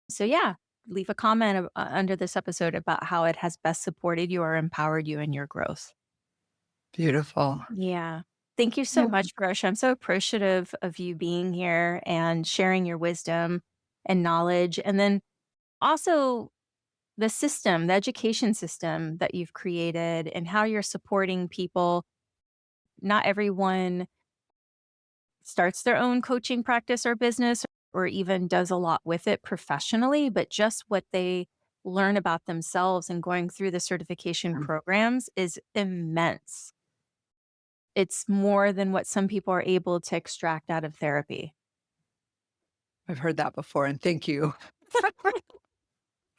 So, yeah, leave a comment under this episode about how it has best supported you or empowered you in your growth. Beautiful. Yeah. Thank you so Yeah. much, Feroshia. I'm so appreciative of you being here and sharing your wisdom and knowledge. And then also the system, the education system that you've created and how you're supporting people. Not everyone starts their own coaching practice or business or even does a lot with it professionally, but just what they learn about themselves and going through the certification programs is immense. It's more than what some people are able to extract out of therapy. I've heard that before, and thank you.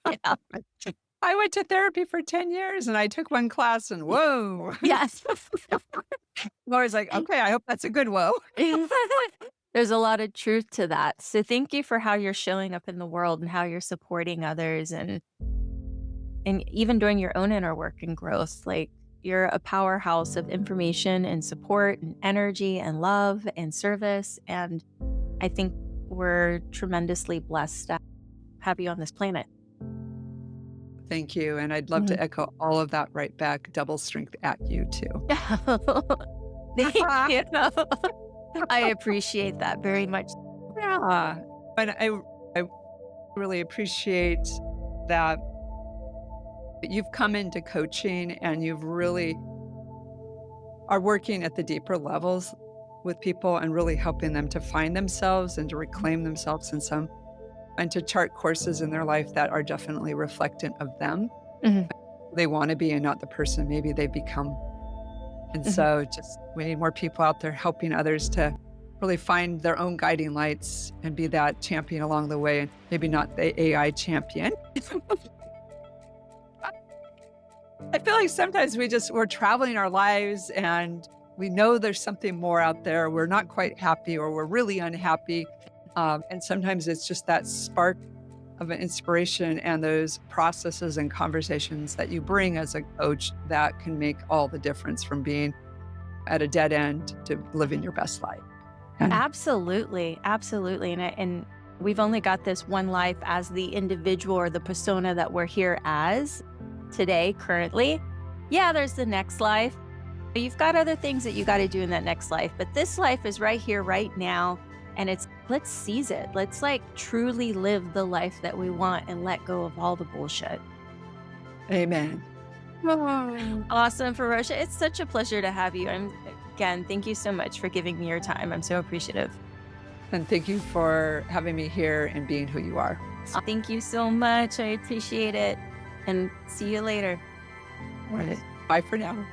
Yeah. I went to therapy for 10 years and I took one class and whoa. Yes. Laura's like, "Okay, I hope that's a good whoa." There's a lot of truth to that. So thank you for how you're showing up in the world and how you're supporting others and even doing your own inner work and growth. Like You're a powerhouse of information and support and energy and love and service. And I think we're tremendously blessed to have you on this planet. Thank you. And I'd love to echo all of that right back, double strength at you too. Thank you. I appreciate that very much. Yeah. And I really appreciate that you've come into coaching and you've really are working at the deeper levels with people and really helping them to find themselves and to reclaim themselves in some and to chart courses in their life that are definitely reflectant of them. Mhm. They want to be and not the person maybe they become. And so just we need more people out there helping others to really find their own guiding lights and be that champion along the way, and maybe not the AI champion. I feel like sometimes we're traveling our lives and we know there's something more out there. We're not quite happy or we're really unhappy. And sometimes it's just that spark of an inspiration and those processes and conversations that you bring as a coach that can make all the difference from being at a dead end to living your best life. And Absolutely. Absolutely. And we've only got this one life as the individual or the persona that we're here as today, currently. Yeah, there's the next life. You've got other things that you got to do in that next life, but this life is right here, right now. And let's seize it. Let's truly live the life that we want and let go of all the bullshit. amen. Awesome, Feroshia. It's such a pleasure to have you. Again, thank you so much for giving me your time. I'm so appreciative. And thank you for having me here and being who you are. Thank you so much. I appreciate it. And see you later. All right. Bye for now.